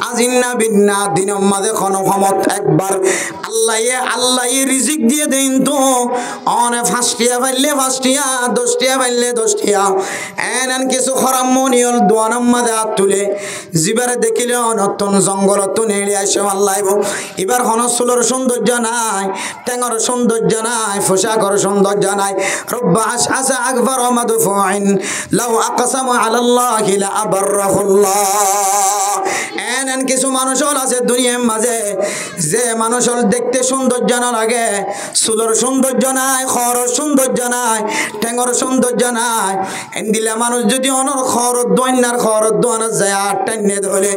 আজিন্না বিন্না দিনের মাঝে কোনো সমত একবার আল্লাহ রিজিক দিয়ে দেন তো অনে 5 টিয়া পাইলে 5 টিয়া 10 টিয়া পাইলে 10 টিয়া এনন কিছু খরাম মনিয়ল দোয়ানার মাঝে হাত তুলে জিবারে দেখিলে অনতন জঙ্গলত নেড়ে আসে আল্লাহব এবার হনসুলর সৌন্দর্য নাই টেঙর সৌন্দর্য নাই পোশাকর সৌন্দর্য নাই রব্বা আসা আকবার মাদফুইন লাউ আকসামু আলাল্লাহি লা আবরাহুল্লাহ এনন কিছু মানুষ আছে দুনিয়ার মাঝে যে মানুষ দেখতে সৌন্দর্য না লাগে চুলর সৌন্দর্য নাই খরর সৌন্দর্য নাই টেঙর সৌন্দর্য নাই এন্দিলা মানুষ যদি অনর খরর দোয়ানার যায় আর টাইনে ধরে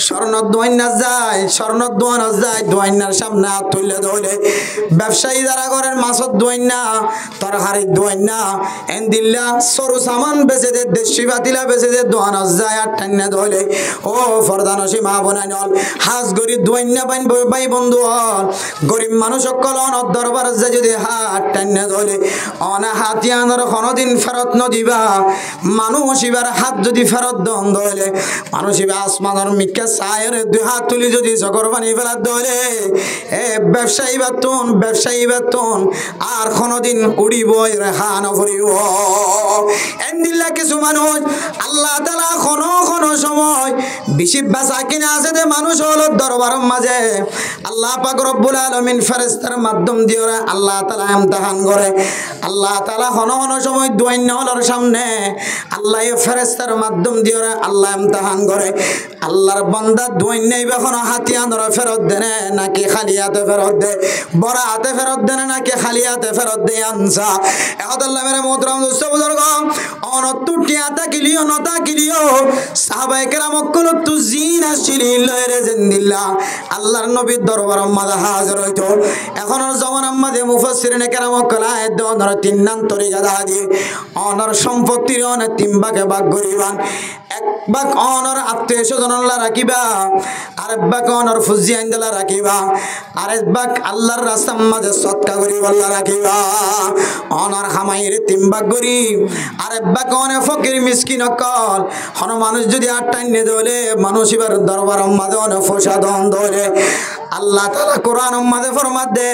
স্বর্ণর দোয়ানার যায় দোয়ানার সামনে হাত তুলে ধরে ব্যবসায়ী যারা করেন মাছর দোয়ানা তরকারির দোয়ানা এন্দিল্লা সরু সামান বেচে দে দেশি বাতিলা বেচে দে দোয়ানার যায় আর টাইনে ধরে ও ফরদানসী মা বোনাই নল হাজ গরি দোয়ানা ভাই বন্ধু হল গরিব মানুষ সকল অনর দরবার যায় যদি হাত টাইনে ধরে অনা হাতিয়ানোর কোনোদিন ফেরত নদিবা মানুষ এবার হাত যদি ফেরত দন ধরে মানুষ এবার আসমানের মিক্কা সায়ের 2 হাত তুলি যদি চকর পানি ফেরাত ধরে এ ব্যবসায়ী বেতন আর কোনোদিন উড়িব রেখা নফরিব এন্দিল্লা কিছু মানুষ আল্লাহ তাআলা কোনো সময় বেশি বেচা কিনা আছে যে মানুষ হলো দরবারের মাঝে আল্লাহ পাক রব্বুল আলামিন ফেরেশতার মাধ্যম দিয়ে আল্লাহ তাআলা ইমতিহান করে আল্লাহ তাআলা কোনো সময় দোয়াইনাওয়ালার সামনে আল্লাহ ফেরেশতার মাধ্যম দিয়ে আল্লাহ ইমতিহান করে আল্লাহর বান্দা দোয়াইনাই এখন হাতিয়ানোর ফেরত দেনে নাকি খালি হাতে ফেরত দে বড় হাতে ফেরত দেনে নাকি খালি হাতে ফেরত দে আনসা আল্লাহ মেরে মোহতরম দোস্ত বুজুর্গ অনত্তু টিয়াতা কিলিও নতা কিলিও সাহাবায়ে কেরাম কল তু জিন আসিল রে জিন্দিল্লাহ আল্লাহর নবীর দরবারে মাঝে হাজির হইতো এখনের জমানার মাঝে মুফাসসিরিনে কেরাম কল আয়াত দনর 3 নাম তরিকা দা দিয়ে অনর সম্পত্তির অনেক 3 ভাগে ভাগ করিবান এক ভাগ অনর আত্মীয় স্বজনলা রাখিবা আরেক ভাগ অনর ফুজি আইন্দলা রাখিবা আরেক ভাগ আল্লাহর রাস্তার মাঝে সদকা করিবা আল্লাহ রাখিবা অনর খামাইরে 3 ভাগ করি আরেক ভাগ অনে ফকির মিসকিন কল হন মানুষ যদি আর টাইনে দলে মানুষ এবার দরবারের মাঝে অনে ফসাদন ধরে আল্লাহ তাআলা কোরআনের মাঝে ফরমাত দে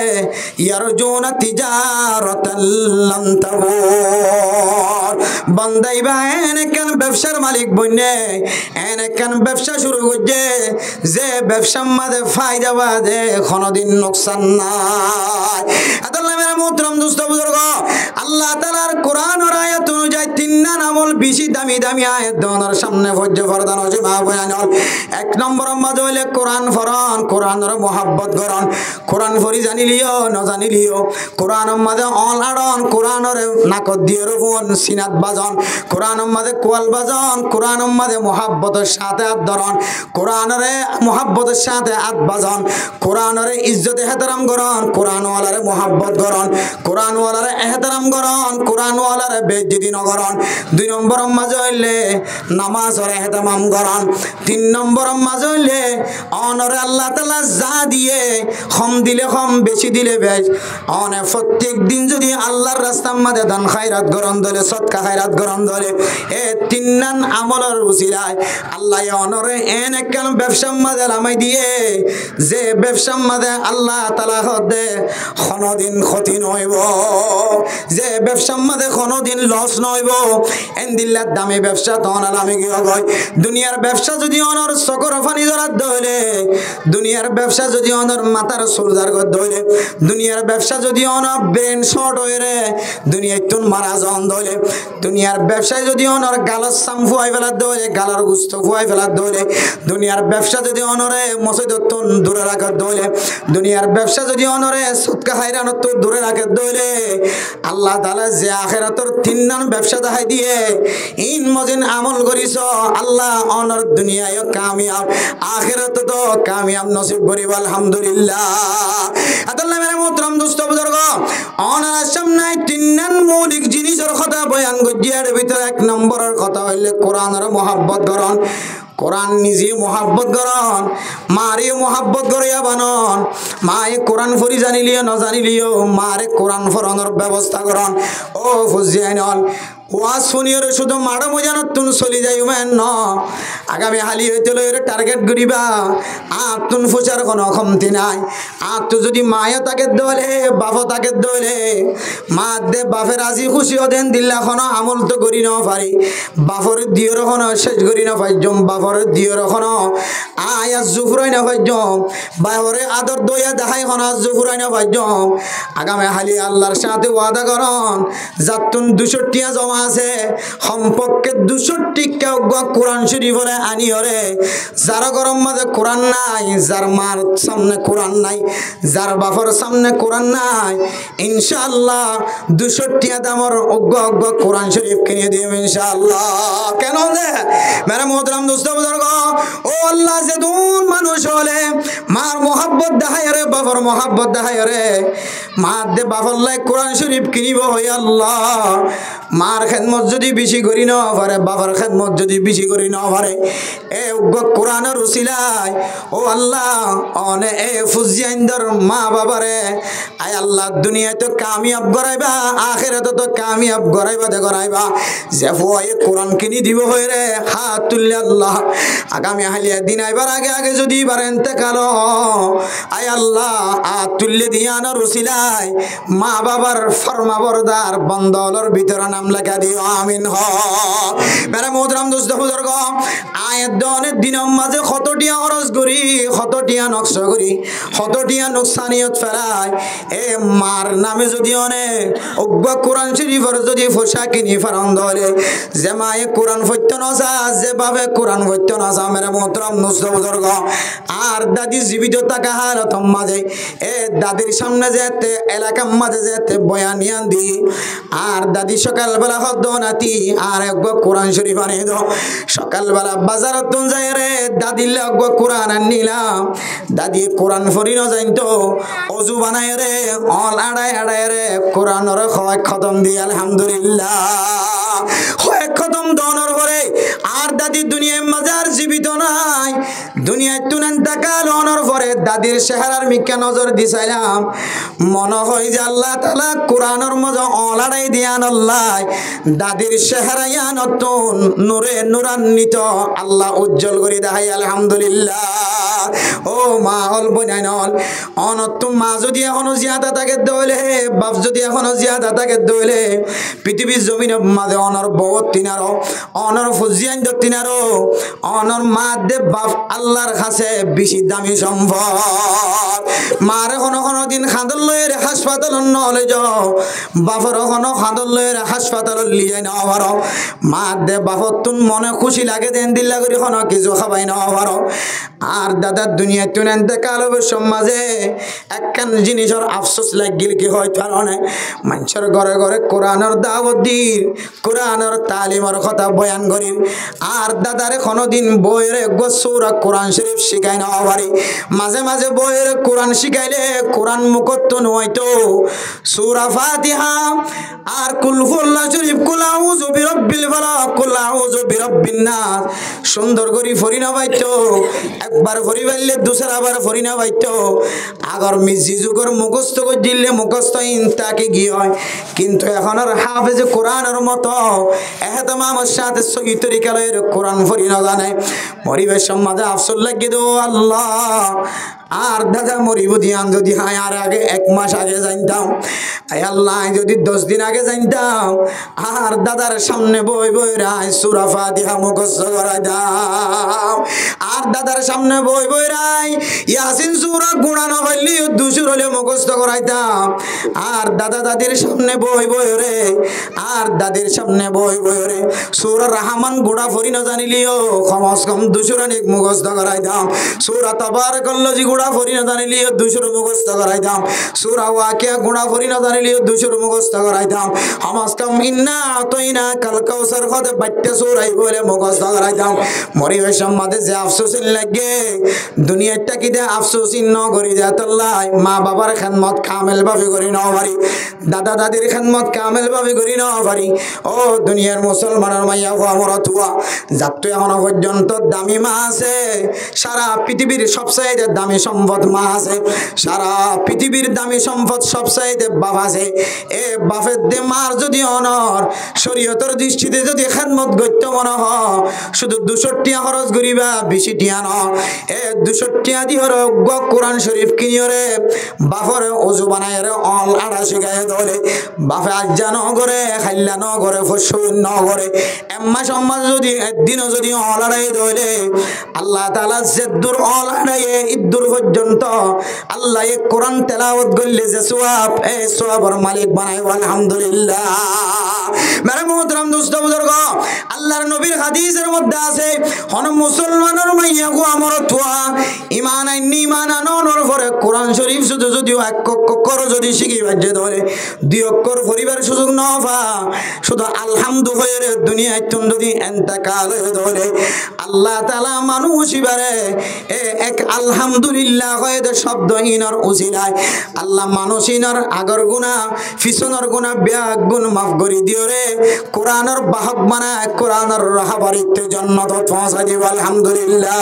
ইয়ারজুনা তিজারাতাল লাম তাবুর বান্দাই বা এনেকেন ব্যবসার মালিক বনে এনেকেন ব্যবসা শুরু করছে যে ব্যবসার মাঝে ফায়দা বাদে কোনোদিন নোকসান নাই আল্লাহ মেরা মোহতরম দোস্ত বুজুর্গ আল্লাহ তাআলার কোরআনের আয়াত অনুযায়ী 3 নাম আমল বেশি দামি দামি আয়াত দনের সামনে ভজ্য ফরদান হচ্ছে মা বয়ানল। এক নম্বর মাঝে হইলে কোরআন ফরন, কোরআনের মহাব্বত করন। কোরআন ফরি জানিলিও ন জানিলিও কোরআনের মাঝে অল আড়ন, কোরআনের নাকত দিয়ে রোপণ সিনাত বাজন, কোরআনের মাঝে কোয়াল বাজন, কোরআনের মাঝে মহাব্বতের সাথে হাত ধরন, কোরআনের মহাব্বতের সাথে হাত বাজন, কোরআনের ইজ্জতে এহতারাম করন, কোরআনওয়ালারে মহাব্বত করন, কোরআনওয়ালারে এহতারাম করন, কোরআনওয়ালারে বেজ্জতি নকরন। 2 নম্বর মাঝে হইলে নামাজের এহতামাম করন। 3 নম্বর মাঝে হইলে অনরে আল্লাহ তাআলা যা দিয়ে কম দিলে কম, বেশি দিলে বেশ, অনে প্রত্যেক দিন যদি আল্লাহর রাস্তার মাঝে দান খায়রাত করন দলে, সদকা খায়রাত করন দলে, এ 3 নান আমলের উসিলায় আল্লাহ অনরে এন একখান ব্যবসার মাঝে নামাই দিয়ে, যে ব্যবসার মাঝে আল্লাহ তাআলা হদে কোনদিন ক্ষতি নইব, যে ব্যবসার মাঝে কোনদিন লস নইব। এন্দিল্লার দামি ব্যবসা তখন আমি কি হয়, দুনিয়ার ব্যবসা যদি অনর চকর ফানি ধরার ধরে, দুনিয়ার ব্যবসা যদি অনর মাথার সোলজার করে ধরে, দুনিয়ার ব্যবসা যদি অনর ব্রেন শর্ট হয়ে রে দুনিয়ায় তুন মারা যান ধরে, দুনিয়ার ব্যবসায় যদি অনর গালার সাম ফুয়াই ফেলার ধরে, গালার গুস্ত ফুয়াই ফেলার ধরে, দুনিয়ার ব্যবসা যদি অনরে মসজিদতুন দূরে রাখার ধরে, দুনিয়ার ব্যবসা যদি অনরে সুদকা খায়রানত দূরে রাখার ধরে, আল্লাহ তাআলা যে আখিরাতের 3 নাম ব্যবসা দেখাই দিয়ে ইন মজিন আমল করিস আল্লাহ অনর দুনিয়ায় কামিয়াব, আখিরাতে তো কামিয়াব নসিব করিব আলহামদুলিল্লাহ। আল্লাহ মেরে মোহতরম দোস্ত বুজুর্গ, অনার সামনে 3 নাম মৌলিক জিনিসের কথা বয়ান গজিয়ার ভিতরে 1 নম্বরের কথা হইলে কোরআনের মহব্বত করন। কোরআন নিজে মহাব্বত করন, মারে মহাব্বত করিয়া বানন। মায়ে কোরআন ফরি জানিলিও ন জানিলিও মারে কোরআন ফরানোর ব্যবস্থা করন। ও ফুজিয়াইনল ওয়াজ শুনিয়ে শুধু মাড়া মজানত তুন চলি যাই ন, আগামী হালি হইতে লইরে টার্গেট করিবা, আর তুন ফুচার কোনো ক্ষমতি নাই। আর তো যদি মায়ে তাকে দলে বাপ তাকে দলে, মা দে বাপের আজি খুশি হতেন দিল্লা কোনো আমল তো করি ন পারি, বাপর দিয়র কোনো শেষ করি না পাইজম, বাপর দিয়র কোনো আয়া জুফরাই না পাইজম, বাপরে আদর দইয়া দেখাই কোনো জুফরাই না পাইজম। আগামী হালি আল্লাহর সাথে ওয়াদা করন, যাতুন 200 টিয়া জমা আছে সম্পর্কে 200 টিকা কোরআন শরীফরে আনি হরে, যার গরম মাঝে কোরআন নাই, যার মার সামনে কোরআন নাই, যার বাপর সামনে কোরআন নাই, ইনশাআল্লাহ 200 টিয়া দামর অজ্ঞ অজ্ঞ কোরআন শরীফ কিনে দিবে ইনশাআল্লাহ। কেন দে মেরে মোহতরম দোস্ত বুজুর্গ, ও আল্লাহ যে দুন মানুষ হলে মার মোহাব্বত দেখায় রে, বাপর মোহাব্বত দেখায় রে, মা দে বাপর লাই কোরআন শরীফ কিনিব হই আল্লাহ। মার খেদমত যদি বেশি করি না পারে, বাবার খেদমত যদি বেশি করি না পারে, এ কোরআনের উসিলায় ও আল্লাহ অনে এ ফুজিয়াইন্দর মা বাবারে আয় আল্লাহ দুনিয়ায় তো কামিয়াব করাইবা, আখিরাতে তো কামিয়াব করাইবা দে করাইবা। যে ফুয়ে কোরআন কিনি দিব হই রে, হাত তুললে আল্লাহ আগামী হালিয়া দিন আইবার আগে আগে যদি এবার ইন্তেকাল আয় আল্লাহ হাত তুললে দিয়ানোর উসিলায় মা বাবার ফরমা বরদার বন্দলর ভিতরে নাম লেখা দিও আমিন হ। মেরা মোহতরম দোস্ত বুজুর্গ, আয়াত দনের দিনের মাঝে কতটিয়া খরচ করি, কতটিয়া নকশ করি, কতটিয়া নোকসানিয়ত ফেরায়। এ মার নামে যদি অনেক অজ্ঞ কোরআন শরীফের যদি ফসা কিনি ফারন ধরে, যে মায়ে কোরআন ফত্য নসা, যেভাবে কোরআন ফত্য নসা মেরা মোহতরম দোস্ত বুজুর্গ, আর দাদি জীবিত থাকা হালত মাঝে এ দাদির সামনে যেতে এলাকার মাঝে যেতে বয়ানিয়ান দি, আর দাদি সকালবেলা হদ নাতি আর এক কোরআন শরীফ আনি দো। সকালবেলা বাজারত যাই রে দাদির লাগ কোরআন আনিলাম, দাদি কোরআন ফরি ন জানতো অজু বানাই রে অল আড়াই আড়াই রে কোরআনের কয়েক খতম দি আলহামদুলিল্লাহ, কয়েক খতম দনের পরে আর দাদি দুনিয়ার মাজার জীবিত নাই, দুনিয়ায় তুনেন তাকাল অনর পরে দাদির চেহারার মিক্কা নজর দিছাইলাম, মনে হয় যে আল্লাহ তাআলা কোরআনের মজা অলাড়াই দিয়ান আল্লাহ দাদির চেহারাইয়া নতুন নূরে নূরান্বিত আল্লাহ উজ্জ্বল করে দেখাই আলহামদুলিল্লাহ। ও মা হল বনাইনল অনত মা যদি এখনো জিয়াদা থাকে দইলে, বাপ যদি এখনো জিয়াদা থাকে দইলে, পৃথিবীর জমিনের মাঝে অনর বহুত তিনারো অনর ফুজিয়ান তিনারো অনর মা দে বাপ আল্লাহর কাছে বেশি দামি সম্পদ। মারে কোনো দিন খাঁদর লয়ের হাসপাতাল নলে যাও বাপর কোনো খাঁদর লয়ের হাসপাতাল লিয়ে নেওয়া পারো মা দে বাপর তুন মনে খুশি লাগে দেন দিল্লা করি কোনো কিছু খাবাই নেওয়া পারো আর দাদার দুনিয়া তুন এনতে কালবের সমাজে একখান জিনিসের আফসোস লাগিল কি হয় কারণে মানুষের ঘরে ঘরে কোরআনের দাওয়াত দিন কোরআনের তালিমের কথা বয়ান করি আর দাদারে কোনোদিন বইয়ের গোসুরা কোরআন শরীফ শিখাই নেওয়া পারি মাঝে মাঝে বইয়ের কোরআন শিখাইলে কোরআন মুখস্থ নয়তো সূরা ফাতিহা আর কুল হুল্লাহ শরীফ কুল আউযু বিরাব্বিল ফালাক কুল আউযু বিরাব্বিন নাস সুন্দর করে ফরি না বাইতো একবার ফরি বাইলে দুসরাবার ফরি না বাইতো আগর মিজি যুগর মুখস্থ করে দিলে মুখস্থ ইনতাকে গিয়ে হয় কিন্তু এখন আর হাফেজ কোরআনের মতো এহতমামের সাথে সহি তরিকা লয়ে কোরআন ফরি না জানে পরিবেশ সমাজে আফসোস লাগিয়ে দো আল্লাহ আর দাদা মরিব দিয়ান যদি হাই আর আগে 1 মাস আগে জানতাম আয় আল্লাহ যদি 10 দিন আগে জানতাম আর দাদার সামনে বই বই রাই সূরা ফাতিহা মুখস্থ করাই দাও আর দাদার সামনে বই বই রাই ইয়াসিন সূরা গুণানো হইলি 200 হলে মুখস্থ করাইতাম আর দাদা দাদির সামনে বই বই রে আর দাদির সামনে বই বই রে সূরা রহমান গুণা ফরি না জানিলিও কমস কম 200 রানিক মুখস্থ করাইতাম সূরা তাবারাকাল্লাজি গুণা ফরি না জানিলিও 200 মুখস্থ করাইতাম সূরা ওয়াকিয়া গুণা ফরি না জানিলিও 200 মুখস্থ করাইতাম কমস কম ইন্না আতাইনা কাল কাউসার খতে বাট্টা সূরাই বলে মুখস্থ করাইতাম মরিবেশ সমাজে যে আফসোস লাগে দুনিয়াটা কি দে আফসোস ন করি যাত আল্লাহ মা বাবার খিদমত কামেল ভাবে করি না পারি দাদা দাদির খিদমত কামেল ভাবে করি না পারি ও দুনিয়ার মুসলমানের মাইয়া গো আমার তুয়া যাত্তু এখন পর্যন্ত দামি মা আছে সারা পৃথিবীর সবচাইতে দামি সম্পদ মা আছে সারা পৃথিবীর দামি সম্পদ সবচাইতে বাপ আছে এ বাপের দে মার যদি অনর শরীয়তের দৃষ্টিতে যদি খিদমত করতে মনে হ শুধু 200 টাকা খরচ করিবা বেশি টিয়া ন এ 200 টাকা দি হর কোরআন শরীফ কিনিয়রে বাপরে ওযু বানায় রে অল আড়া শিখায় দলে বাপে আজ্জা ন করে খাইলা ন করে ফসল ন করে এম্মা সমাজ যদি একদিনও যদি অল আড়াই দলে আল্লাহ তাআলা জেদ্দুর অল আড়াইয়ে ইদ্দুর পর্যন্ত আল্লাহ এই কোরআন তেলাওয়াত করলে যে সওয়াব এই সওয়াবের মালিক বানায় আলহামদুলিল্লাহ মেরে মোহতরম দোস্ত বুজুর্গ আল্লাহর নবীর হাদিসের মধ্যে আছে হন মুসলমানের মাইয়া গো আমার তোয়া ঈমান আইনি ঈমান আনর পরে কোরআন শরীফ শুধু যদি এক অক্ষর যদি শিখি বাজে ধরে 2 অক্ষর পরিবার সুযোগ না পা শুধু আলহামদুলিল্লাহ হয়ে দুনিয়ায় তুম যদি ইন্তেকাল ধরে আল্লাহ তাআলা মানুষ ইবারে এক আলহামদুলিল্লাহ হয়ে শব্দ ইনার উসিলায় আল্লাহ মানুষ ইনার আগর গুনাহ পিছনের গুনাহ ব্যাগ গুণ মাফ করে দিও রে কোরআনের বাহক বানায় কোরআনের রাহবারিতে জান্নাত পৌঁছা দিব আলহামদুলিল্লাহ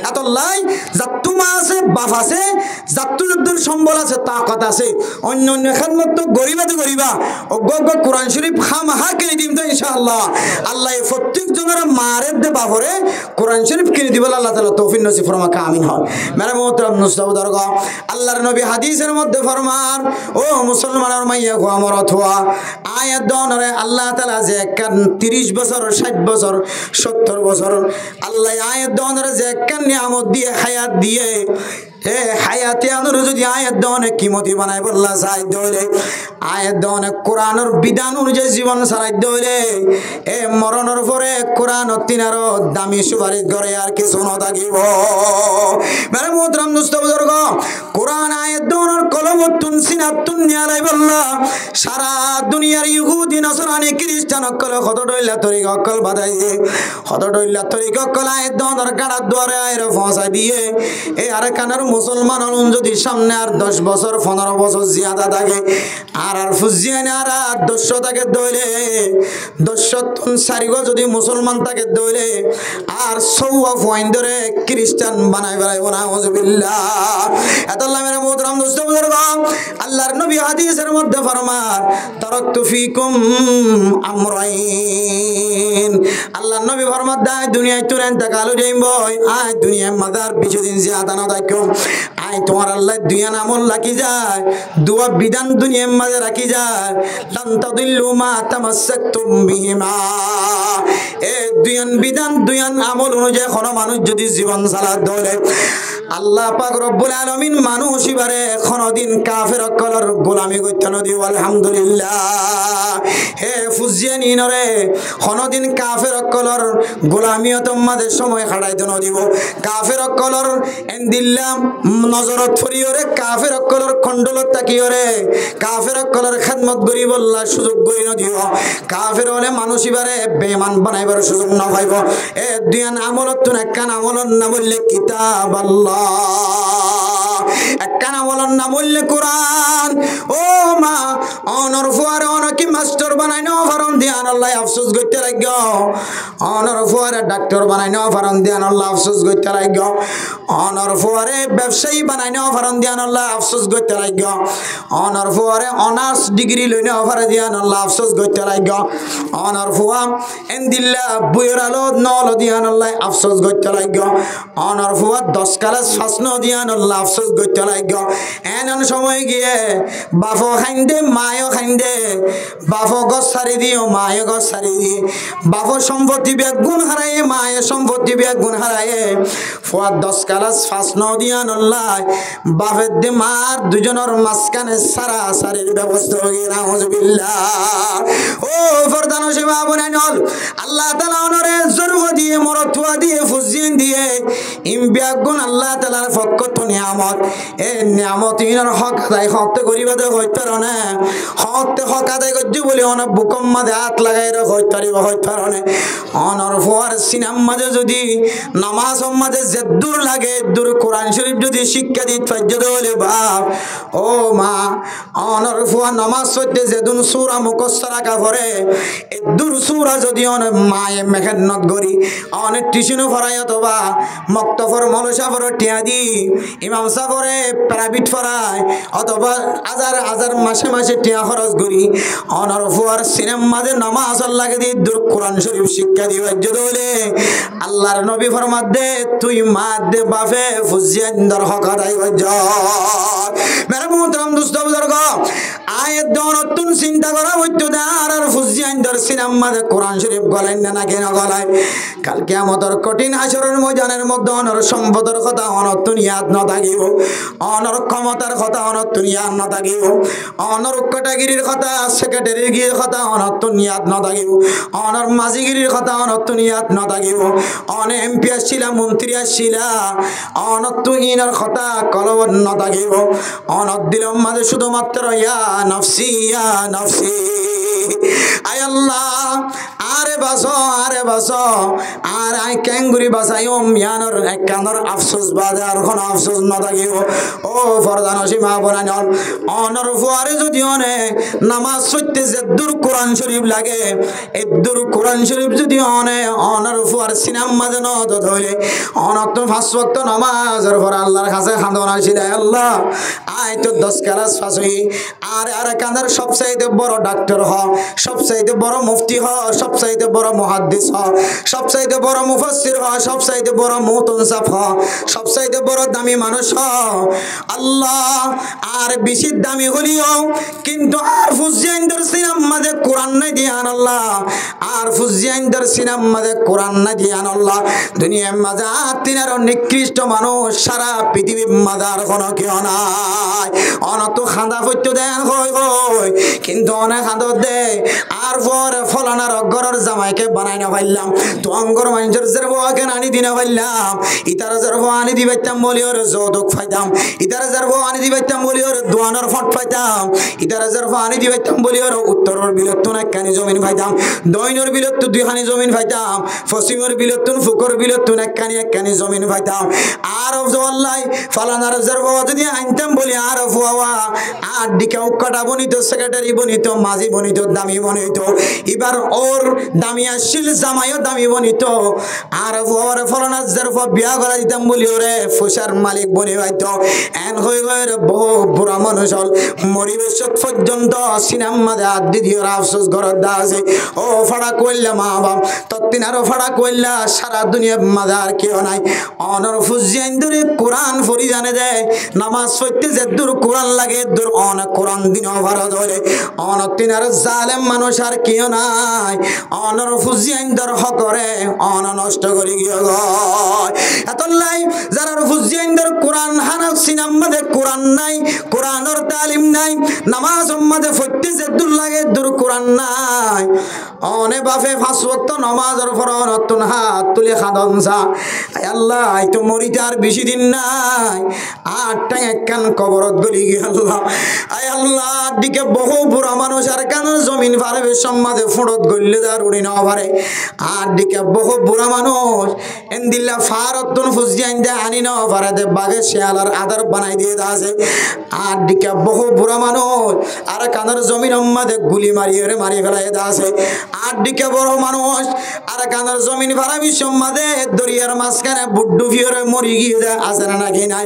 এত লাই যাত্তু মা আছে বাপ আছে যাত্তু যদ্দুর সম্বল আছে তাকত আছে অন্য অন্য খিদমত তো গরিবা ও গগ কোরআন শরীফ খামহা কিনে দিম তো ইনশাআল্লাহ আল্লাহ প্রত্যেক জনের মারে দে বাপরে কোরআন শরীফ কিনে দিব আল্লাহ তাআলা তৌফিক নসিব ফরমা আমিন হন মেরে মোহতরম মুস্তাফাদর গো আল্লাহর নবী হাদিসের মধ্যে ফরমান ও মুসলমানের মাইয়া গো আমার অথবা আয়াত দনরে আল্লাহ তাআলা যে 30 বছর 60 বছর 70 বছর আল্লাহ আয়াত দনরে যে কান নিয়ামত দিয়ে হায়াত দিয়ে এ হায়াতে আনুর যদি আয়াত দনে কিমতি বানাই বললা চাই দলে আয়াত দনে কোরআনের বিধান অনুযায়ী জীবন চালাই দলে এ মরণের পরে কোরআন তিনার দামি সুপারিশ করে আর কিছু না থাকিব মেরে মোহতরম দোস্ত বুজুর্গ কোরআন আয়াত দনের কলমতুন সিনাতুন নিয়ালাই বললা সারা দুনিয়ার ইহুদি নসরানি খ্রিস্টান অকল হতডইলা তরিকা অকল বাদাইছে হতডইলা তরিকা অকল আয়াত দনের কাড়া দুয়ারে আইরে পৌঁছাই দিয়ে এ আরে কানার মুসলমান হলুন যদি সামনে আর 10 বছর 15 বছর জিয়াদা থাকে আর ফুজিয়ানে আর 200 থাকে দইলে 200 সারিগো যদি মুসলমান থাকে দইলে আর সওয়া পয়েন্ট ধরে খ্রিস্টান বানাই বেড়াইব না আউযুবিল্লাহ আল্লাহ মেরে মোহতরম দোস্ত বুজুর্গ আল্লাহর নবী হাদিসের মধ্যে ফরমান তারাকতু ফিকুম আমরাইন আল্লাহর নবী ফরমান দাই দুনিয়ায় তুরেন তাকালো যাইব আয় দুনিয়ার মাদার কিছুদিন জিয়াদা না থাকো আয় তোমার আল্লাহ দুনিয়া আমল রাখি যায় দুয়া বিধান দুনিয়ার মাঝে রাখি যায় লান তাদিল্লু মা তামাসসাকতুম বিহিমা এ দুয়ান বিধান দুয়ান আমল অনুযায়ী কোন মানুষ যদি জীবন চালাতে ধরে আল্লাহ পাক রব্বুল আলামিন মানুষ ইবারে কোনদিন কাফের কলর গোলামি করতে না দিও আলহামদুলিল্লাহ হে ফুজিয়ানি নরে কোনদিন কাফের কলর গোলামিও তোমাদের সময় খাড়াইতে না দিব কাফের কলর এন্দিল্লাম নজরত ফরিওরে কাফের কলর খণ্ডলত তাকিওরে কাফের কলর খেদমত করিব আল্লাহ সুযোগ করি না দিও কাফের হলে মানুষ ইবারে বেঈমান বানাইবার সুযোগ না পাইব এ দুইয়ান আমলত তুন একখান আমলত না বললে কিতাব আল্লাহ একখান আমলত না বললে কোরআন ও মা অনর ফুয়ারে অনকি মাস্টার বানাই না ফারন দিয়ান আল্লাহ আফসোস করতে লাগো অনর ফুয়ারে ডাক্তার বানাই না ফারন দিয়ান আল্লাহ আফসোস করতে লাগো অনর ফুয়ারে ব্যবসায়ী বানাই না ফারন দিয়ান আল্লাহ আফসোস করতে লাগো অনর ফুয়ারে অনার্স ডিগ্রি লই না ফারে দিয়ান আল্লাহ আফসোস করতে লাগো অনর ফুয়া এন্দিল্লা বুয়ের আলো নল দিয়ান আল্লাহ আফসোস করতে লাগো অনর ফুয়া 10 ক্লাস ফাসন দিয়ান আল্লাহ আফসোস করতে লাগো এমন সময় গিয়ে বাফো খাইন্দে মায়ও খাইন্দে বাফো গছ সারি দিও মায়ে গছ সারি দি বাফো সম্পত্তি বেগুন হারায়ে মায়ে সম্পত্তি বেগুন হারায়ে ফুয়া 10 ক্লাস ফাসন দিয়ান আল্লাহ বাফের দে মার দুজনের মাঝখানে সারা সারির ব্যবস্থা হয়ে নাউজুবিল্লাহ ও ফরদান সেবা বনাইনল আল্লাহ তাআলা ওনরে জরুহ দিয়ে মরতুয়া দিয়ে ফুজিন দিয়ে ইমবিয়াগুন আল্লাহ তাআলার পক্ষ তো নিয়ামত এ নিয়ামত ইনর হক আদায় করতে করিবা দে হইতার না হক আদায় করতে বলে অন বুকম মাঝে হাত লাগাই রে হইতারি হইতার না অনর ফুয়ার সিনাম মাঝে যদি নামাজ মাঝে জেদ্দুর লাগে দূর কোরআন শরীফ যদি শিক্ষা দিত ফাজ্জদ বলে বাপ ও মা অনর ফুয়া নামাজ পড়তে যেদুন সূরা মুকসসারা কাফরে এ দূর সূরা যদি অন মায়ে মেহনত করি অনেক টিউশন পড়াই অথবা মক্তফর মলসাফর টিয়া দি ইমাম সাফরে প্রাইভেট পড়ায় অথবা হাজার মাসে মাসে টিয়া খরচ করি অনর ফুয়ার সিনেম মাঝে নামাজ লাগে দি দূর কোরআন শরীফ শিক্ষা দি ফাজ্জদ বলে আল্লাহর নবী ফরমাত দে তুই মা দে বাফে ফুজিয়ানদার হক আদায় করজ মেরে মোহতরম দোস্ত বুজুর্গ আয়াত দনতুন চিন্তা করা হইতো দার আর ফুজিয়ানদার সিনাম মাঝে কোরআন শরীফ গলাইন না কেন গলায় কাল কিয়ামতের কঠিন হাসরের ময়দানের মধ্যে অনর সম্পদের কথা অনতুন ইয়াদ না থাকিব অনর ক্ষমতার কথা অনতুন ইয়াদ না থাকিব অনর কটাগিরির কথা সেক্রেটারিগির কথা অনতুন ইয়াদ না থাকিব অনর মাঝিগিরির কথা অনতুন ইয়াদ না থাকিব অন এমপি আসছিলা মন্ত্রী আসছিলা অনতুন ইনার কথা কলবত না থাকিব অনত দিলম মাঝে শুধুমাত্র ইয়া নফসি আয় আল্লাহ আরে বাসো আর আই ক্যাঙ্গুরি বাসাইম ইয়ানোর একখানোর আফসোস বাদে আর কোন আফসোস না থাকিব ও ফরদান সীমা বনানল অনর ফুয়ারে যদি অনে নামাজ পড়তে যে দূর কোরআন শরীফ লাগে এই দূর কোরআন শরীফ যদি অনে অনর ফুয়ার সিনাম মাঝে ন ধরে অনত 5 ওয়াক্ত নামাজের পর আল্লাহর কাছে খান্দন আসিলে আল্লাহ আয় তো 10 ক্লাস পাস হই আর কান্দার সবচাইতে বড় ডাক্তার হ সবচাইতে বড় মুফতি হ সবচাইতে বড় মুহাদ্দিস হ সবচাইতে বড় মুফাসসির হ সবচাইতে বড় মুতানসাফ হ সবচাইতে বড় দামি মানুষ হ আল্লাহ আর বেশি দামি হলিও কিন্তু আর ফুজিয়ানদার সিনাম মাঝে কোরআন নাই দিয়ান আল্লাহ আর ফুজিয়ানদার সিনাম মাঝে কোরআন নাই দিয়ান আল্লাহ দুনিয়ার মাঝে তিনার নিকৃষ্ট মানুষ সারা পৃথিবীর মাঝে আর কোনো কেউ নাই অনত খান্দা ফইতো দেন হই কিন্তু অনেক খান্দা দে আর পরে ফলানার ঘরের জামাইকে বানাই না পাইলাম তো অঙ্গর মানুষের জেরবাকে আনি দিনা পাইলাম ইতারা জেরবা আনি দিবাইতাম বলি ওর যৌতুক পাইতাম ইতারা জেরবা আনি দিবাইতাম বলি ওর দোয়ানোর ফট পাইতাম ইতারা জেরবা আনি দিবাইতাম বলি ওর উত্তরের বিলত্তন একখানি জমিন পাইতাম দৈনের বিলত্ত দুইখানি জমিন পাইতাম পশ্চিমের বিলত্তন ফুকর বিলত্তন একখানি জমিন পাইতাম আর অফজল্লাই ফলানার জেরবা যদি আনতাম বলি আর ফুয়া আর দিকে উক্কাটা বনিত সেক্রেটারি বনিত মাঝি বনিত দামি বনিত এবার ওর দামি আসছিল জামাইও দামি বনিত আর ফুয়ার ফলানার জেরবা বিয়া করা দিতাম বলি ওরে ফুসার মালিক বনি হয়তো এন হয়ে গেলে বহু বুড়া মানুষ হল মরিবেশত পর্যন্ত সিনেম মাঝে আদি দিয়ে আফসোস ঘরত দা আছে ও ফাড়া কইলা মা বাপ তত্তিন আরো ফাড়া কইলা সারা দুনিয়ার মাঝে আর কেউ নাই অনর ফুজিয়ান ধরে কোরআন ফরি জানে দেয় নামাজ পড়তে যে দূর কোরআন লাগে দূর অনেক কোরআন দিন ভারত হলে অনতিন আর জালেম মানুষ আর কিয় নাই অনর ফুজিয়াইন্দর হকরে অন নষ্ট করি গিয়ে গয় এতলাই যারা ফুজিয়াইন্দর কোরআন হানা সিনাম মাঝে কোরআন নাই কোরআনর তালিম নাই নামাজ মাঝে ফত্যি জেদুল লাগে দূর কোরআন নাই অনে বাফে 5 ওয়াক্ত নামাজের ফরজ অতন হাত তুলে খাদন সা আল্লাহ এই তো মরিতে আর বেশি দিন নাই আটটা একখান কবরত গলি গেল আয় আল্লাহ দিকে বহু বুড়া মানুষ আর কেন জমিন ফারবে সম্মাদে ফুড়ত গললে যা উড়ি না পারে আর দিকে বহু বুড়া মানুষ এন্দিল্লা ফারতুন ফুজিয়ান দে আনি না পারে দে বাগে শিয়ালার আদার বানাই দিয়ে আছে আর দিকে বহু বুড়া মানুষ আর কানের জমিন সম্মাদে গুলি মারিয়ে মারি ফেলাই আছে আর দিকে বড় মানুষ আর কানের জমিন ফারাবি সম্মাদে দরিয়ার মাঝখানে বুড্ডু ফিরে মরি গিয়ে আছে না নাকি নাই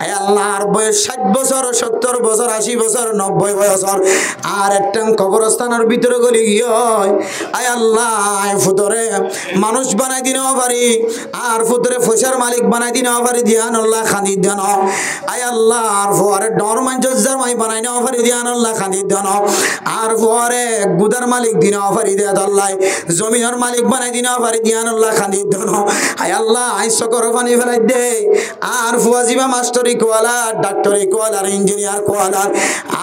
আয় আল্লাহর বয়স 60 বছর 70 বছর 80 বছর 90 বছর আর একটা কবরস্থানের ভিতরে গলি গিয়ে আয় আল্লাহ ফুতরে মানুষ বানাই দিন পারি আর ফুতরে পয়সার মালিক বানাই দিন পারি দিয়ান আল্লাহ খানি দেন আয় আল্লাহ আর ফুয়ারে ডর মাঞ্জার মাই বানাই না পারি দিয়ান আল্লাহ খানি দেন আর ফুয়ারে গুদার মালিক দিন পারি দে আল্লাহ জমিনের মালিক বানাই দিন পারি দিয়ান আল্লাহ খানি দেন আয় আল্লাহ আই সকর পানি ফেলাই দে আর ফুয়াজিবা মাস্টারি কোয়ালা ডাক্তারি কোয়ালা ইঞ্জিনিয়ার কোয়ালা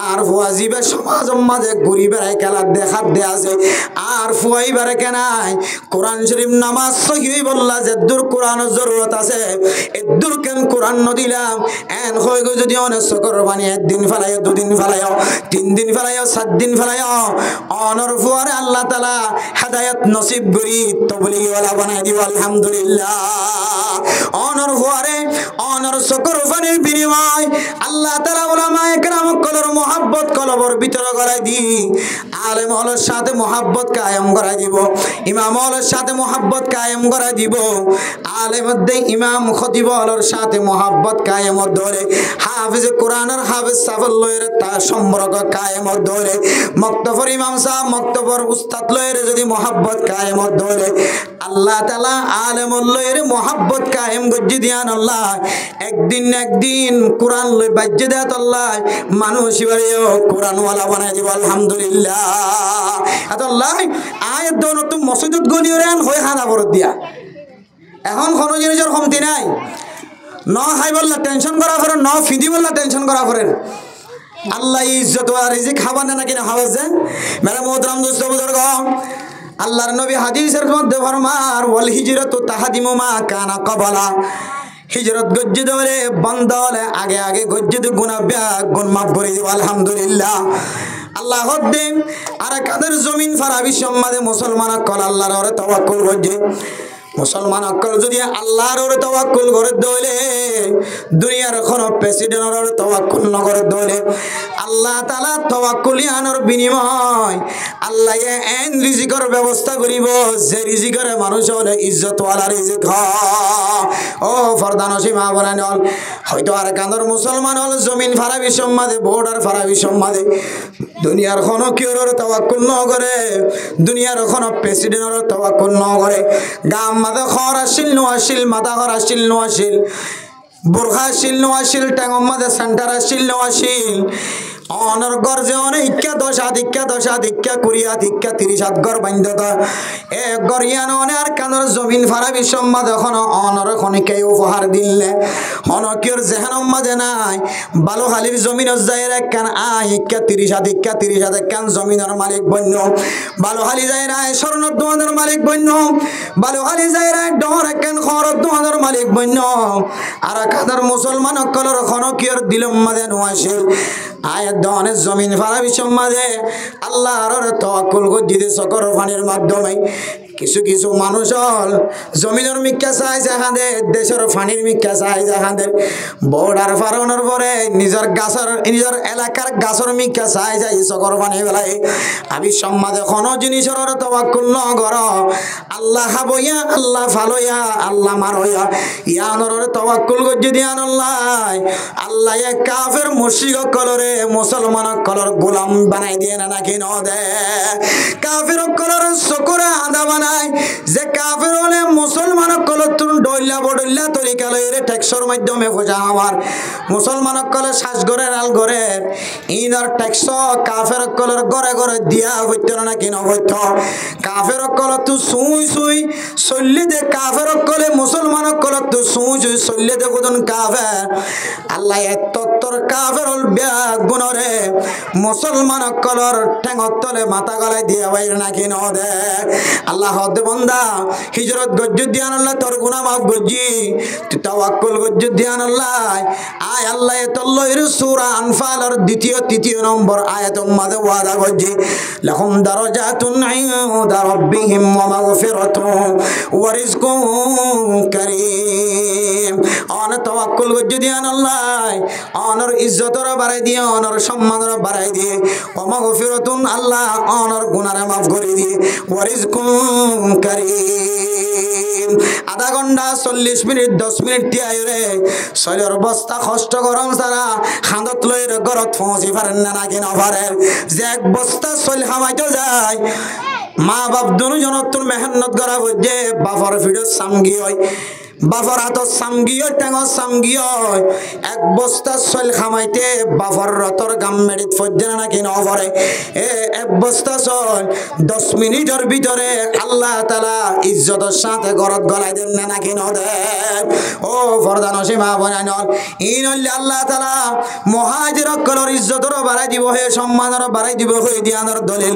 আর ফুয়াজিবা সমাজ মাঝে ঘুরি বেড়াই খেলা দেখার দে আছে আর ফুয়াই বেড়ে কেনাই কোরআন শরীফ নামাজ সহি বললা যে দূর কোরআনের জরুরত আছে এদূর কেন কোরআন নদিলাম এন হয়ে গো যদি অনেক সকর পানি একদিন ফেলাই 2 দিন ফেলাই 3 দিন ফেলাই 7 দিন ফেলাই অনর ফুয়ারে আল্লাহ তাআলা হেদায়েত নসিব করি তবলিগওয়ালা বানাই দিব আলহামদুলিল্লাহ অনর ফুয়ারে অনর সকর পানির বিনিময় আল্লাহ তাআলা উলামায়ে কেরাম কলর মোহাব্বত কলবর ভিতরে গড়াই দি আলেম হলের সাথে মোহাব্বত কায়েম করাই দিব ইমাম হলের সাথে মোহাব্বত কায়েম করাই দিব আলেম মধ্যে ইমাম খতিব হলের সাথে মোহাব্বত কায়েম ধরে হাফিজ কোরআনের হাফিজ সাফল্যের তার সম্পর্ক কায়েম ধরে মক্তবর ইমাম সাহেব মক্তবর উস্তাদ লয়ের যদি মোহাব্বত কায়েম ধরে আল্লাহ তাআলা আলেম লয়ের মোহাব্বত কায়েম গজ্জি দিয়ান আল্লাহ একদিন কোরআন লই বাজ্য দেত আল্লাহ মানুষ বাড়িও কোরআন ওয়ালা বানাই দিব আলহামদুলিল্লাহ আল্লাহ আয়াত দোনো তো মসজিদত গলিওরান হই খানা বরত দিয়া এখন কোন জিনিসের কমতি নাই ন হাই বললা টেনশন করা করে ন ফিদি বললা টেনশন করা করে আল্লাহ ইজ্জত আর রিজিক খাবার না কিনা খাওয়া যায় মেরা মোহতরম দোস্ত বুজুর্গ আল্লাহর নবী হাদিসের মধ্যে ফরমার ওয়াল হিজরাতু তাহদিমু মা কানা ক্বাবলা হিজরত গজ্জে ধরে বন্ধ হলে আগে আগে গজ্জে তো গুনাহ গুণ মাফ করে দিব আলহামদুলিল্লাহ আল্লাহ হদ্দিন আর কাদের জমিন ফারাবি সম্মাদে মুসলমান কল আল্লাহর ওরে তাওয়াক্কুল করছে মুসলমান অকল যদি আল্লাহর ওরে তাওয়াক্কুল করে দইলে দুনিয়ার কোন প্রেসিডেন্টের ওরে তাওয়াক্কুল না করে দইলে আল্লাহ তাআলা তাওয়াক্কুলিয়ানোর বিনিময় আল্লাহ এন রিজিকের ব্যবস্থা করিব যে রিজিকের মানুষ হলে ইজ্জত ওয়ালা রিজিক ও ফরদানসি মা বলেন হয়তো আর কান্দর মুসলমান হল জমিন ফারাবি সম্মাদে বর্ডার ফারাবি সম্মাদে দুনিয়ার কোন কিওর তাওয়াক্কুল না করে দুনিয়ার কোন প্রেসিডেন্টের তাওয়াক্কুল না করে গাম মাদা খরাশিল নোয়াশিল মাদা খরাশিল নোয়াশিল বুরখাশিল নোয়াশিল টাঙ্গম মাদা সেন্টারাশিল নোয়াশিল অনর গর্জে অনেক ইক্কা 10 ইক্কা 20 ইক্কা 30 গর বান্ধত এ গরিয়ান অনে আর কানর জমিন ফারাবি সম্মাদ এখন অনর খনিকে উপহার দিলে অনকির জেহানম মাঝে নাই বালু হালির জমিন যায়রা কান ইক্কা 30 ইক্কা 30 কান জমিনের মালিক বন্য বালু হালি যায়রা স্বর্ণ দোয়ানের মালিক বন্য বালু হালি যায়রা ডর কান খরত দোয়ানের মালিক বন্য আর কাদার মুসলমান কলর খনকির দিলম মাঝে নোয়াশিল আয়াত দনে জমিন ফারাবি সম্মাদে আল্লাহর তাওয়াক্কুল গজ্জিদে সকর পানির মাধ্যমে কিছু কিছু মানুষ জমিনের মিক্কা চাই যাহাদের দেশের পানির মিক্কা চাই যাহাদের বর্ডার ফারানোর পরে নিজের এলাকার গাছের মিক্কা চাই যাই সকর পানি বেলায় আমি সম্মাদে কোনো জিনিসের তাওয়াক্কুল ন কর আল্লাহ হাবইয়া আল্লাহ ফালইয়া আল্লাহ মারইয়া ইয়ানোর তাওয়াক্কুল গজ্জি দিয়ান আল্লাহ কাফের মুশরিক কলরে মুসলমান কলর গোলাম বানাই দিয়ে না নাকি ন দে কাফের কলর সকরে আদা বানাই নাই যে কাফের হলে মুসলমান কলে তুন ডইলা বডইলা তরিকা লইরে ট্যাক্সর মাধ্যমে বোঝা আমার মুসলমান কলে শ্বাস ঘরের আল ঘরের ইনার ট্যাক্স কাফের কলের ঘরে ঘরে দিয়া হইতো না কি না হইতো কাফের কলে তুই সুই সুই চললে দে কাফের কলে মুসলমান কলে তুই সুই সুই চললে দে কোন কাফের আল্লাহ এতর কাফের হল ব্যাগ গুণরে মুসলমান কলর ঠেঙর তলে মাথা গলায় দিয়া বাইর নাকি ন দে আল্লাহ হদে বন্দা হিজরত গজ্জুদ্দিয়ান আল্লাহ তোর গুনাহ মাফ গজ্জি তুই তাওয়াক্কুল গজ্জুদ্দিয়ান আল্লাহ আয় আল্লাহ এতল্লাহির সূরা আনফালের দ্বিতীয় তৃতীয় নম্বর আয়াতের মধ্যে ওয়াদা গজ্জি লাহুম দারাজাতুন ইনদা রাব্বিহিম ওয়া মাগফিরাতুন ওয়া রিজকুন কারীম অন তাওয়াক্কুল গজ্জুদ্দিয়ান আল্লাহ অনর ইজ্জতর বাড়াই দিয়ে অনর সম্মানর বাড়াই দিয়ে ওয়া মাগফিরাতুন আল্লাহ অনর গুনাহ মাফ করে দিয়ে ওয়া রিজকুন কারীম আধা ঘন্টা 40 মিনিট 10 মিনিট তিয়াই রে শরীর অবস্থা কষ্ট গরম সারা হাঁদত লইর গরত পৌঁছি পারেন না নাকি না পারেন যে এক বস্তা চল হামাইতে যায় মা বাপ দুজনের তোর মেহনত করা হচ্ছে বাপর ফিডো সামগি হয় বাপর হাত সামগিও টেঙর সামগিও এক বস্তা চল খামাইতে বাপর রতর গাম মেডিত পর্যন্ত নাকি ন পরে এক বস্তা চল 10 মিনিটের ভিতরে আল্লাহ তাআলা ইজ্জতের সাথে গরত গলাই দেন না নাকি ন দেন ও ফরদান সীমা বনানল ইন আল্লাহ তাআলা মুহাজির কলর ইজ্জতের বাড়াই দিব হে সম্মানের বাড়াই দিব হে দিয়ানোর দলিল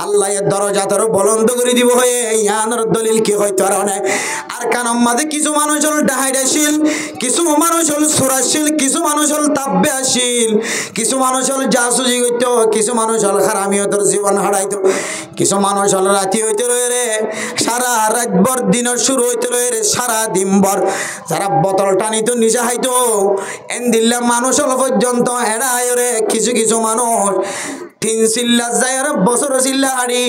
আল্লাহ এর দরজাতর বুলন্দ করে দিব হে ইয়ানোর দলিল কি হইতো না আর কানম মাঝে কিছু মানুষ হল ডাহাইডাশীল কিছু মানুষ হল সুরাশীল কিছু মানুষ হল তাব্যাশীল কিছু মানুষ হল জাসুজি হইতো কিছু মানুষ হল হারামিয়তর জীবন হারাইতো কিছু মানুষ হল রাতি হইতে রয়ে সারা রাতভর দিনের শুরু হইতে রয়ে সারা দিনভর যারা বোতল টানিত নিজে হাইতো এন দিল্লা মানুষ হল পর্যন্ত হেরায় রে কিছু কিছু মানুষ 3 চিল্লা যায় আর বছর চিল্লা হাড়ি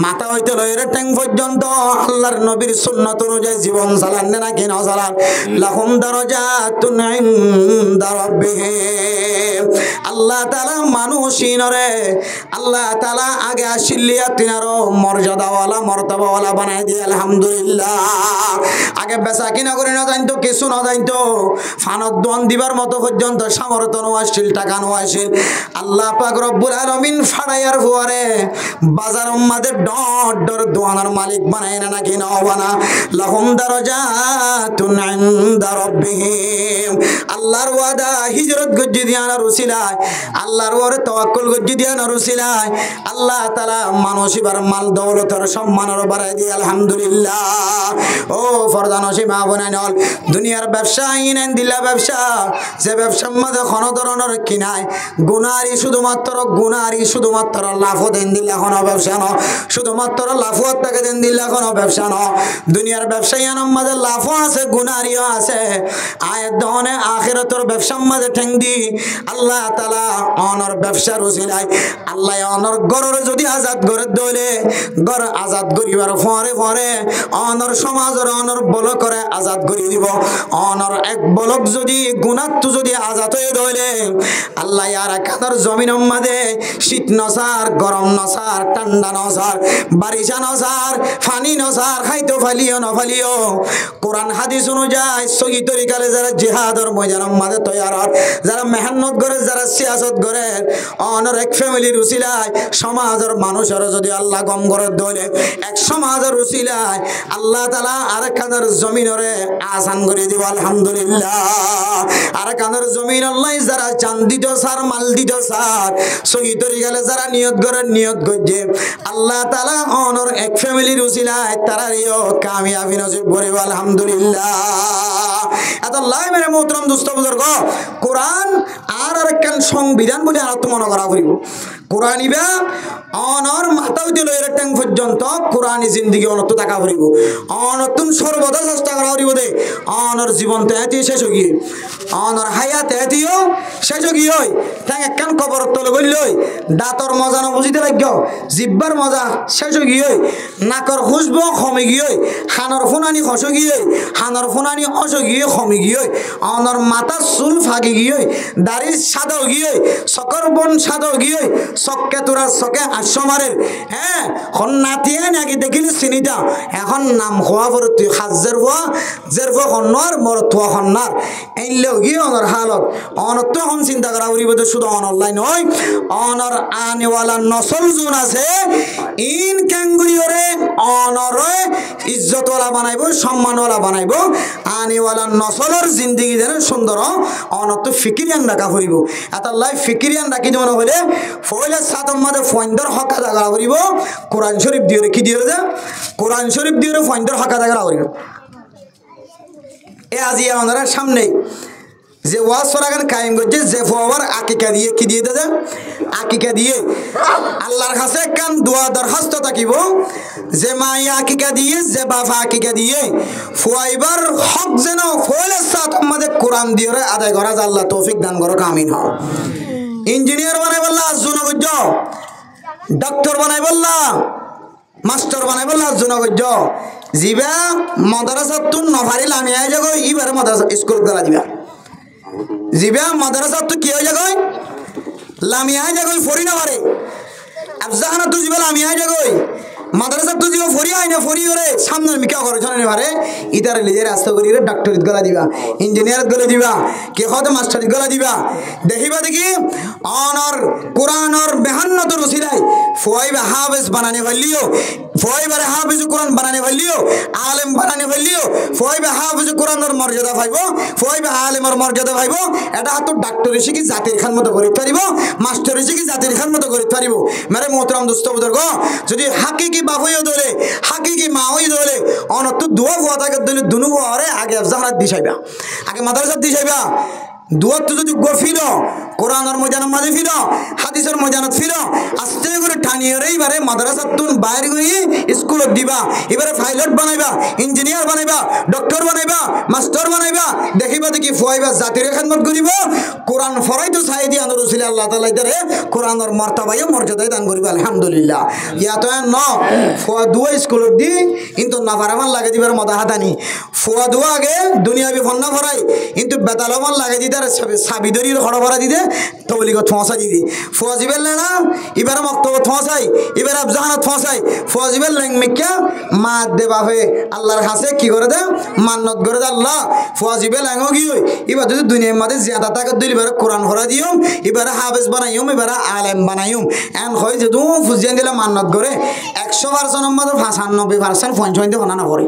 মাথা হইতে লয়ের ট্যাং পর্যন্ত আল্লাহর নবীর সুন্নাত অনুযায়ী জীবন চালান না কি না চালান লাহুম দারাজাতুন ইনদা রাব্বিহিম আল্লাহ তাআলা মানুষিনরে আল্লাহ তাআলা আগে আসিলিয়া তিনারো মর্যাদাওয়ালা মর্তবাওয়ালা বানাই দিয়ে আলহামদুলিল্লাহ আগে বেচা কিনা করে না জানতো কিছু না জানতো ফানত দোয়ান দিবার মতো পর্যন্ত সামর্থ্য আসছিল টাকা আসছিল আল্লাহ পাক রব্বুল আলামিন ফাড়াইয়ার ফুয়ারে বাজার মাঝে ডর দোয়ানার মালিক বানায় না নাকি না বানা লাহুম দারাজাতুন ইনদা রাব্বিহিম আল্লাহর ওয়াদা হিজরত গজ্জি দিয়ানার উসিলায় আল্লাহর ওরে তাওয়াক্কুল গজ্জি দিয়ানার উসিলায় আল্লাহ তাআলা মানুষিবার মাল দৌলতের সম্মানের বাড়াই দিয়ে আলহামদুলিল্লাহ ও ফরদান সীমা বনাইনল দুনিয়ার ব্যবসা ইনেন দিলা ব্যবসা যে ব্যবসার মধ্যে কোনো ধরনের কিনায় গুনারি শুধুমাত্র লাভ দেন দিলে কোনো ব্যবসা ন শুধুমাত্র লাভ টাকা দেন দিলে কোনো ব্যবসা ন দুনিয়ার ব্যবসায়ীর মাঝে লাভও আছে গুনারিও আছে আয়ের দহনে আখিরাতের ব্যবসার মাঝে ঠেং দি আল্লাহ তাআলা অনর ব্যবসার উসিলায় আল্লাহ অনর গরর যদি আজাদ করে দইলে গর আজাদ করিবার পরে অনর সমাজের অনর বল করে আজাদ করে দিব অনর এক বলক যদি গুনাত যদি আজাদ হয়ে দইলে আল্লাহ আর কাদার জমিনের মাঝে শীত নসার গরম নসার ঠান্ডা নসার বারিশা নসার ফানি নসার খাইতো ফালিও নফালিও কোরআন হাদিস অনুযায়ী সহি তরিকালে যারা জিহাদর ময়দানের মাঝে তৈয়ার যারা মেহনত করে যারা সিয়াসত করে অনর এক ফ্যামিলির উসিলায় সমাজের মানুষের যদি আল্লাহ গম করে দইলে এক সমাজের উসিলায় আল্লাহ তাআলা আর কাদার জমিনরে আসান করে দিব আলহামদুলিল্লাহ আর কাদার জমিন আল্লাহ যারা চান্দিত সার মাল দিত সার সহি তরিকালে যারা নিয়ত করছে আল্লাহ তাআলা অনর এক ফ্যামিলির উসিলায় তারারিও কামিয়াবি নসিব করিব আলহামদুলিল্লাহ এত লাই মেরে মোহতরম দোস্ত বুজুর্গ কোরআন আর একখান সংবিধান বলে আর মনে করা করিব কোরআন ইবা অনর মাথা হইতে লইর ট্যাং পর্যন্ত কোরআনি জিন্দিগি অনত টাকা করিব অনতুন সর্বদা চেষ্টা করা করিব দে অনর জীবন তেতি শেষ হই অনর হায়াত তেতিও শেষ হই ট্যাং একখান কবর তলে গইলই দাঁতর মজা না বুঝিতে লাগ জিব্বার মজা শেষ গিয়ে নাকর খুশব কমে গিয়ে হানর ফুনানি খস গিয়ে হানর ফুনানি অস গিয়ে কমে গিয়ে অনর মাথা চুল ফাঁকি গিয়ে দাড়ি সাদাও গিয়ে চকর বন সাদাও গিয়ে চককে তোরা চকে আশ্রমারের হ্যাঁ হন নাতিয়ে নাকি দেখিলি চিনিটা এখন নাম খোয়া পরে তুই হাজের হওয়া জের হন্নার মর থোয়া হন্নার এইলেও গিয়ে অনর হালত অনর তো হন চিন্তা করা উড়িব তো শুধু অনলাইন হয় অনর আনেওয়ালা নসল জোন আছে ইন ক্যাঙ্গুরিওরে অনরে ইজ্জতওয়ালা বানাইব সম্মানওয়ালা বানাইব আনেওয়ালা নসলের জিন্দগি যেন সুন্দর অনত ফিকিরিয়ান রাখা করিব এটা লাই ফিকিরিয়ান রাখি মনে হলে ফয়লে সাতম মাঝে ফয়ন্দর হকা জায়গা করিব কোরআন শরীফ দিয়ে কি দিয়ে যে কোরআন শরীফ দিয়ে ফয়ন্দর হকা জায়গা করিব এ আজি আমাদের সামনে যে ওয়াজ সরাগান কায়েম করছে যে ফওয়ার আকিকা দিয়ে কি দিয়ে দেয় আকিকা দিয়ে আল্লাহর কাছে কান দোয়া দরখাস্ত থাকিব যে মাই আকিকা দিয়ে যে বাবা আকিকা দিয়ে ফুয়াইবার হক যেন ফয়লের সাথে আমাদের কোরআন দিয়ে আদায় করা আল্লাহ তৌফিক দান করো আমিন হও ইঞ্জিনিয়ার বানাই বললা জনগজ্জ ডক্টর বানাই বললা মাস্টার বানাই বললা জনগজ্জ জিবা মাদ্রাসা তুন নফারিল আমি আই যাগো ইবারে মাদ্রাসা স্কুল গলা দিবা জিবা মাদ্রাসা তো কি হয়ে যাগো লামিয়া যাগো ফরি না পারে আফজাহানা তো জিবা লামিয়া যাগো মাদ্রাসা তো জিবা ফরি আই না ফরি ওরে সামনে মিকা করে জানে পারে ইতারে লিজে রাস্তা করি রে ডক্টর গলা দিবা ইঞ্জিনিয়ার গলা দিবা কে হতে মাস্টার গলা দিবা দেখিবা দেখি অনর কোরআনর মেহান্নত রসিলাই ফয়বা হাফেজ বানানে ভালিও ফয়বারে হাফেজ কোরআন বানানে ভালিও আলেম বানানে ভালিও ফয়বা হাফেজ কোরআনর মর্যাদা পাইব ফয়বা আলেমর মর্যাদা পাইব এটা তো ডাক্তার শিখি জাতির খান মতো করিতে পারিব মাস্টার শিখি জাতির খান মতো করিতে পারিব মেরে মোহতরম দোস্ত বুজুর্গ যদি হাকিকি বাপ হইও দলে হাকিকি মা হইও দলে অনত দোয়া হওয়া থাকে দলে দুনু হওয়ারে আগে জাহারাত দিছাইবা আগে মাদ্রাসাত দিছাইবা দুয়ার তো যদি গফিল কোরআনের ময়দানের মাঝে ফির হাদিসের ময়দানত ফির আস্তে করে টানিয়ে এইবারে মাদ্রাসার তুন বাইর গিয়ে স্কুলত দিবা এবারে পাইলট বানাইবা ইঞ্জিনিয়ার বানাইবা ডক্টর বানাইবা মাস্টার বানাইবা দেখিবা দেখি ফুয়াইবা জাতির খেদমত করিব কোরআন ফরাই তো চাই দিয়ে আনর রসুল আল্লাহ তাআলা ইদারে কোরআনের মর্যাদায় মর্যাদায় দান করিবা আলহামদুলিল্লাহ ইয়া তো ন ফুয়া দুয়া স্কুলত দি কিন্তু না পারামান লাগে দিবার মদা হাতানি ফুয়া দুয়া আগে দুনিয়াবি ফন্না ফরাই কিন্তু বেতালমান লাগে দিতে সাবিদরির হড় ভরা দিতে তবলিগত ফসা দিদি ফজিবেল না এবারে মক্তব ফসাই এবারে আফজাহানাত ফসাই ফজিবেল মেকিয়া মা দে বাপে আল্লাহর কাছে কি করে দে মান্নত করে দে আল্লাহ ফজিবেল ল্যাঙ্গো কি হই এবার যদি দুনিয়ার মধ্যে জিয়াদা তাকত দিল এবারে কোরআন ভরা দিও এবারে হাফেজ বানাইম এবারে আলেম বানাইম এন হয় যে তুমি ফুজিয়ান দিলে মান্নত করে 100% মধ্যে 95% পঞ্চায়েত বানানো করে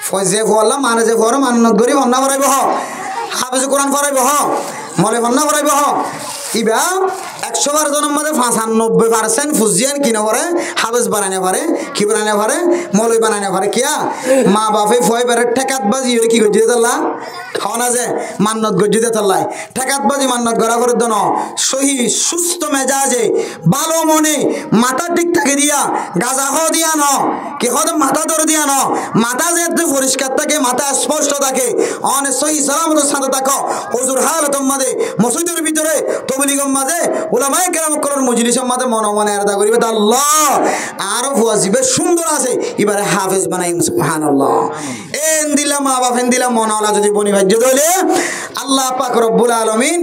ফজে ফল্লা মানে যে ফর মান্নত করি বন্না করাইব হাফেজ কোরআন ফরাইব মলে ফন্না ফরাইব ইবা 100% মধ্যে 95% ফুজিয়ান কিনা করে হাফেজ বানানে পারে কি বানানে পারে মলে বানানে পারে কিয়া মা বাপে ফয় পারে ঠেকাত বাজি কি গজি দিতাল্লা খাওনা যে মান্নত গজি দিতাল্লাই ঠেকাত বাজি মান্নত গড়া করে দন সহি সুস্থ মেজাজে ভালো মনে মাথা ঠিক থাকে দিয়া গাজা হ দিয়া ন কি হদ মাথা ধর দিয়া ন মাথা যেতে পরিষ্কার থাকে মাথা স্পষ্ট থাকে অনে সহি সালামত সাথে থাকো হুজুর হালত মাঝে মসজিদের ভিতরে তবলিগের মাঝে উলামায়ে কেরাম কোরআন মজলিসের মাঝে মনে মনে আলাদা করিবে আল্লাহ আর ওয়াজিবে সুন্দর আছে এবারে হাফেজ বানাইম সুবহানাল্লাহ এন দিলা মা বাপ এন দিলা মনওয়ালা যদি বনি ভাজ্য দলে আল্লাহ পাক রব্বুল আলামিন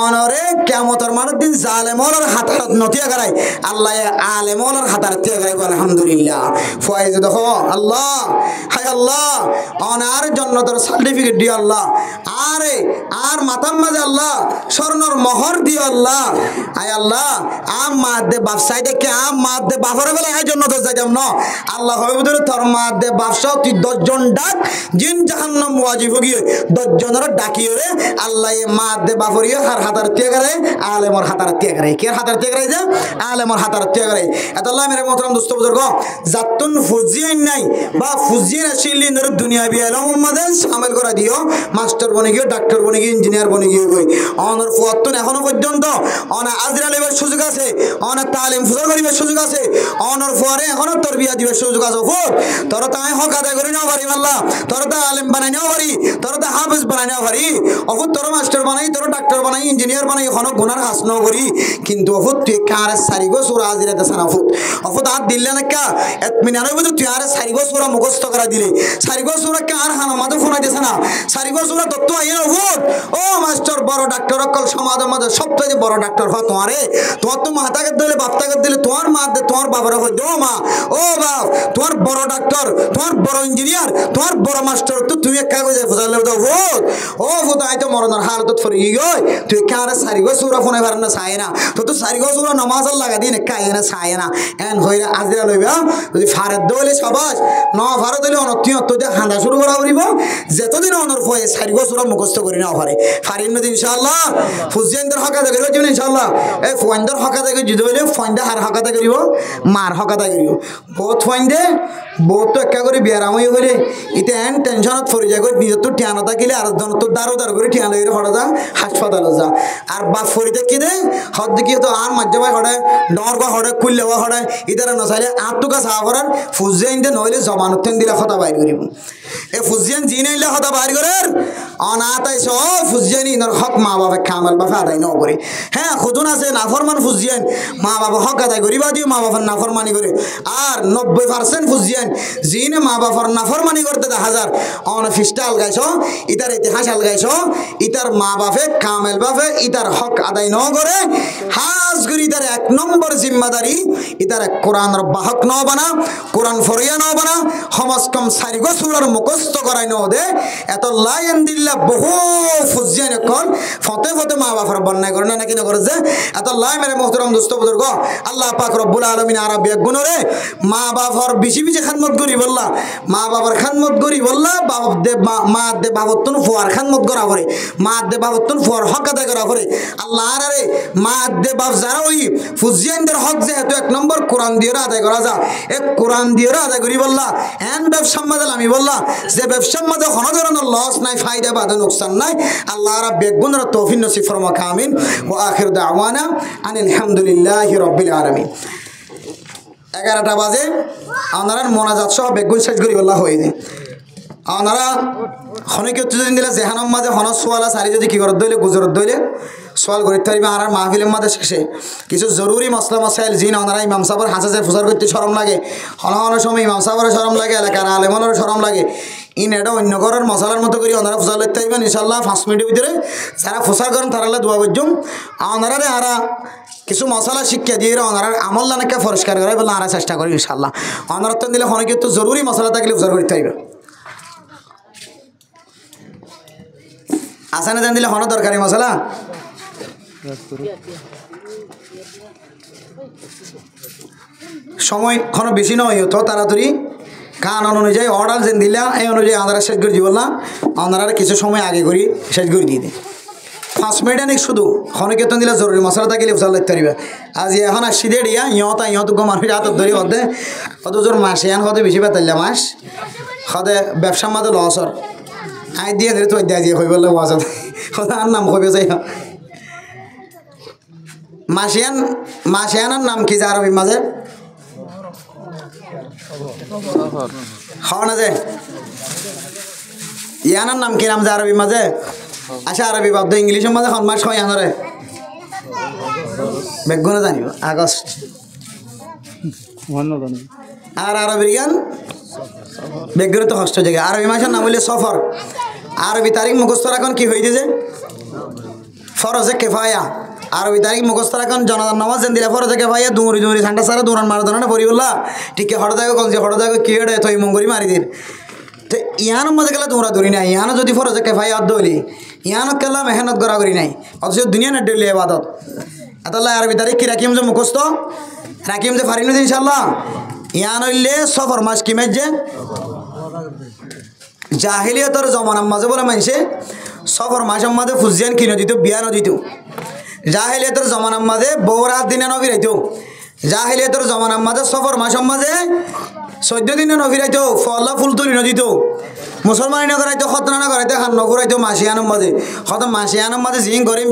অনরে কিয়ামতের মানের দিন জালেমর হাতারত নতিয়া করাই আল্লাহ আলেমর হাতারত তিয়া করাই আলহামদুলিল্লাহ ফয়েজ দেখো আল্লাহ হায় আল্লাহ অনার জান্নাতের সার্টিফিকেট দি আল্লাহ আরে আর মাথার মাঝে আল্লাহ স্বর্ণর মোহর দি আল্লাহ আয় আল্লাহ আম মাদে ব্যবসায় দেখে আম মাদে বাফরে বলে এই জন্য তো যাইতাম না আল্লাহ হবে বলে তোর মাদে ব্যবসা তুই 10 জন ডাক জিন জাহান্নাম ওয়াজিব গিয়ে 10 জনের ডাকিয়ে রে আল্লাহ এ মাদে বাফরিয়ে হার হাতার তে করে আলেমর হাতার তে করে কে হাতার তে করে যে আলেমর হাতার তে করে এত আল্লাহ মেরে মোহতরম দোস্ত বুজুর্গ জাতুন ফুজিয়ান নাই বা ফুজিয়ান আসিলি নর দুনিয়াবি আলম মাদে শামিল করা দিও মাস্টার বনে গিয়ে ডাক্তার বনে গিয়ে ইঞ্জিনিয়ার বনে গিয়ে কই অনর ফুয়াতুন এখনো পর্যন্ত পর্যন্ত অনা আজরা লেবার সুযোগ আছে, অনা তালিম ফুজা করিবার সুযোগ আছে, অনর পরে এখনো তরবিয়া দিবার সুযোগ আছে। ফুট তোরা তাই হক আদায় করে নেওয়া পারি আল্লাহ, তোরা তো আলেম বানাই নেওয়া পারি, তোরা তো হাফেজ বানাই নেওয়া পারি। অফুত তোর মাস্টার বানাই, তোর ডাক্তার বানাই, ইঞ্জিনিয়ার বানাই, এখনো গুনার হাস ন করি। কিন্তু অফুত তুই কারে সারিগো সুরা আজিরাতে সানা ফুট অফুত আর দিলে না কা এতমিনারে বুঝু তুই আরে সারিগো সুরা মুখস্থ করা দিলে সারিগো সুরা কে আর হানা মাদে ফোনা দিছে না সারিগো সুরা তত্ত্ব আইয়ে না ফুট। ও মাস্টার বড় ডাক্তার অকল সমাজের মধ্যে সবথেকে বড় ডাক্তার হয় তোমারে, তোমার তো মাথাকে দিলে বাপটাকে দিলে তোমার মা দে, তোমার বাবার হয় দো মা, ও বাপ তোমার বড় ডাক্তার, তোমার বড় ইঞ্জিনিয়ার, তোমার বড় মাস্টার, তো তুমি এক কাগজে ফুজালে দাও ফুট। ও ফুট আই তো মরণের হালতত ফরি গই তুই কারে সারিগো সুরা ফোনে পারেন না চাই না, তো সারিগো সুরা নামাজ লাগা দিন কাই না চাই না এন হইরা আজিরা লইবা যদি ফারেদ দইলে সবাস ন ফারে দইলে অনতিয় তো যে হাঁদা শুরু করা করিব যতদিন অনর ফয়ে সারিগো সুরা মুখস্থ করি না পারে ফারিন নদি ইনশাআল্লাহ ফুজিয়ানদের হক আদায় করিব জীবন ইনশাআল্লাহ। এই ফয়েন্ডার হক আদায় করি যদি হইলে ফয়েন্ডা হার হক আদায় করিব, মার হক আদায় করিব। বহুত ফয়েন্ডে বহুত তো একা করে বিয়ারামই হইলে ইতে এন টেনশনত ফরি যায় করে নিজের তো ঠিয়ানা থাকিলে আর জন তো দারো দারো করে ঠিয়ানা লইরে হড়া যা হাসপাতালে যা আর বাপ ফরি দেখি দে হদ দেখি তো আর মাঝে ভাই হড়ে ডর বা হড়ে কুললে বা হড়ে ইতারা নচাইলে আর টুকা চা করার ফুজিয়ান দে নইলে জমানত দিলে কথা বাইর করিব। এ ফুজিয়ান জি নাইলে কথা বাইর করার অনাতাই সব ফুজিয়ান ইনর হক মা বাবা কামাল বাবা আদায় ন করে। হ্যাঁ খুদুন আছে নাফরমান ফুজিয়ান মা বাবা হক আদায় করিবা দিও মা বাবার নাফরমানি করে। আর 90% ফুজিয়ান জিনে মা বাবার নাফরমানি করতে 1000 অন ফিস্টাল গাইছ ইতার ইতিহাস আলগাইছ ইতার মা বাপে কামেল বাপে ইতার হক আদায় ন করে হাজ করি ইতার 1 নম্বর জিম্মাদারি ইতার কোরআনের বাহক ন বানা, কোরআন ফরিয়া ন বানা, সমাজ কম সারিগো সুরার মুখস্থ করাই ন দে এত লাইন দিল্লা বহু ফুজিয়ান এখন ফতে ফতে মা বাবার বন্যায় করে না নাকি না করে যে এত লাই মেরে মোহতরম দোস্ত বুজুর্গ আল্লাহ পাক রব্বুল আলামিন আরব গুণরে মা বাবার বেশি বেশি খাদমত করি বললা, মা বাবার খাদমত করি বললা, বাবা দে মা দে বাবতন ফুয়ার খাদমত করা করে, মা দে বাবতন ফুয়ার হক আদায় করা করে। আল্লাহ আরে মা দে বাপ যারা ওই ফুজিয়ানদের হক যেহেতু 1 নম্বর কোরআন দিয়ে আদায় করা যা এক কোরআন দিয়ে আদায় করি বললা এন ব্যবসার মাঝে আমি বললা যে ব্যবসার মাঝে কোনো ধরনের লস নাই, ফায়দা বাধা নোকসান নাই। আল্লাহ রাব বেগুনের তৌফিক নসিব ফরমাক আমিন ওয়া আখির দাওয়ানা আনিল হামদুলিল্লাহি রাব্বিল আলামিন। 11টা বাজে আপনারা মোনাজাত সহ বেগুন শেষ করি বললা হয়ে যায় আপনারা খনিকে যদি দিলে জেহানার মাঝে হনস সোয়ালা সারি যদি কি করত দইলে গুজরত দইলে সোয়াল করতে পারবে। আর মাহফিলের মাঝে শেষে কিছু জরুরি মশলা মশাইল জিন ওনারা ইমাম সাহেবের হাসে ফুসার করতে শরম লাগে, হন হন সময় ইমাম সাহেবের শরম লাগে, এলাকার আলেমনের শরম লাগে। ইন এটা অন্য ঘরের মশলার মতো করি ওনারা ফুসার লিখতে পারবেন ইনশাল্লাহ 5 মিনিটের ভিতরে। যারা ফুসার করেন তারা দোয়া করছুম ওনারা আরা কিছু মশলা শিক্ষা দিয়ে ওনারা আমল নানাকে পরিষ্কার করে বলে আরা চেষ্টা করি ইনশাল্লাহ। ওনার তো দিলে অনেকে তো জরুরি মশলা থাকলে ফুসার করতে পারবে আসানে দেন দিলে হন দরকারি মশলা সময় কোনো বেশি নয় তো তাড়াতাড়ি কান অনুযায়ী অর্ডার যেন দিলা এই অনুযায়ী আন্ধারা শেষ করে দিব না আন্ধারা কিছু সময় আগে করি শেষ করে দিয়ে দিই 5 মিনিট আনিক শুধু খনকে তো দিলে জরুরি মশলা থাকিলে উচাল লাগতে পারিবা। আজ এখন আসছি দে দিয়া ইহত মানুষ হাতত ধরি হতে কত জোর মাসে আন হতে বেশি বেতাল্লা মাস সদে ব্যবসার মাঝে লসর আই দিয়ে ধরে তো দিয়ে হয়ে বললে ওয়াজ আর নাম হইবে যাই মাসিয়ানার নাম কি আরবি মাঝে খাওয়া না যে ইয়ানার নাম কি নাম যে আরবি মাঝে আচ্ছা আরবি বাদ ইংলিশের মাঝে খন মাস হয় আনরে বেগুনে জানিব আগস্ট আর আরবি গান বেগুনে তো হস্ত জায়গা আরবি মাসের নাম হইলে সফর। আরবি তারিখ মুখস্থ রাখন কি হয়ে দিয়েছে ফরজে কেফায়া। আরবি তারিখ মুখস্থ রাখন জনগণ নামাজ যেন দিলে ফরজে কেফায়া দুমুরি দুমুরি ঠান্ডা সারা দুরান মারা দানা পড়ি বললা টিকে হঠাৎ কনছে হঠাৎ কি হেডে থই মঙ্গরি মারি দিন তো ইয়ানোর মধ্যে গেলে তোমরা ধরি নাই ইয়ানো যদি ফরজে কেফায়া অর্ধ হইলি ইয়ানত গেলা মেহনত করা করি নাই অথচ দুনিয়া না ডেলি এবাদত আতাল্লাহ আরবি তারিখ কি রাখিম যে মুখস্থ রাখিম যে ফারিন ইনশাল্লাহ ইয়ান হইলে সফর মাস কি মাস যে জাহিলিয়তর জমানার মাঝে বলে মানুষে সফর মাসের মাঝে ফুজিয়ান কিনে দিত বিয়া নদিত জাহিলিয়তর জমানার মাঝে বৌরাত দিনে নফিরাইত জাহিলিয়তর জমানার মাঝে সফর মাসের মাঝে 14 দিনে নফিরাইত ফল্লা ফুল তুলি নদিত মুসলমান করাইতো খতনা করাইতো হান্ন করাইতো মাসিয়ানের মাঝে খত মাসিয়ানের মাঝে জিং করিম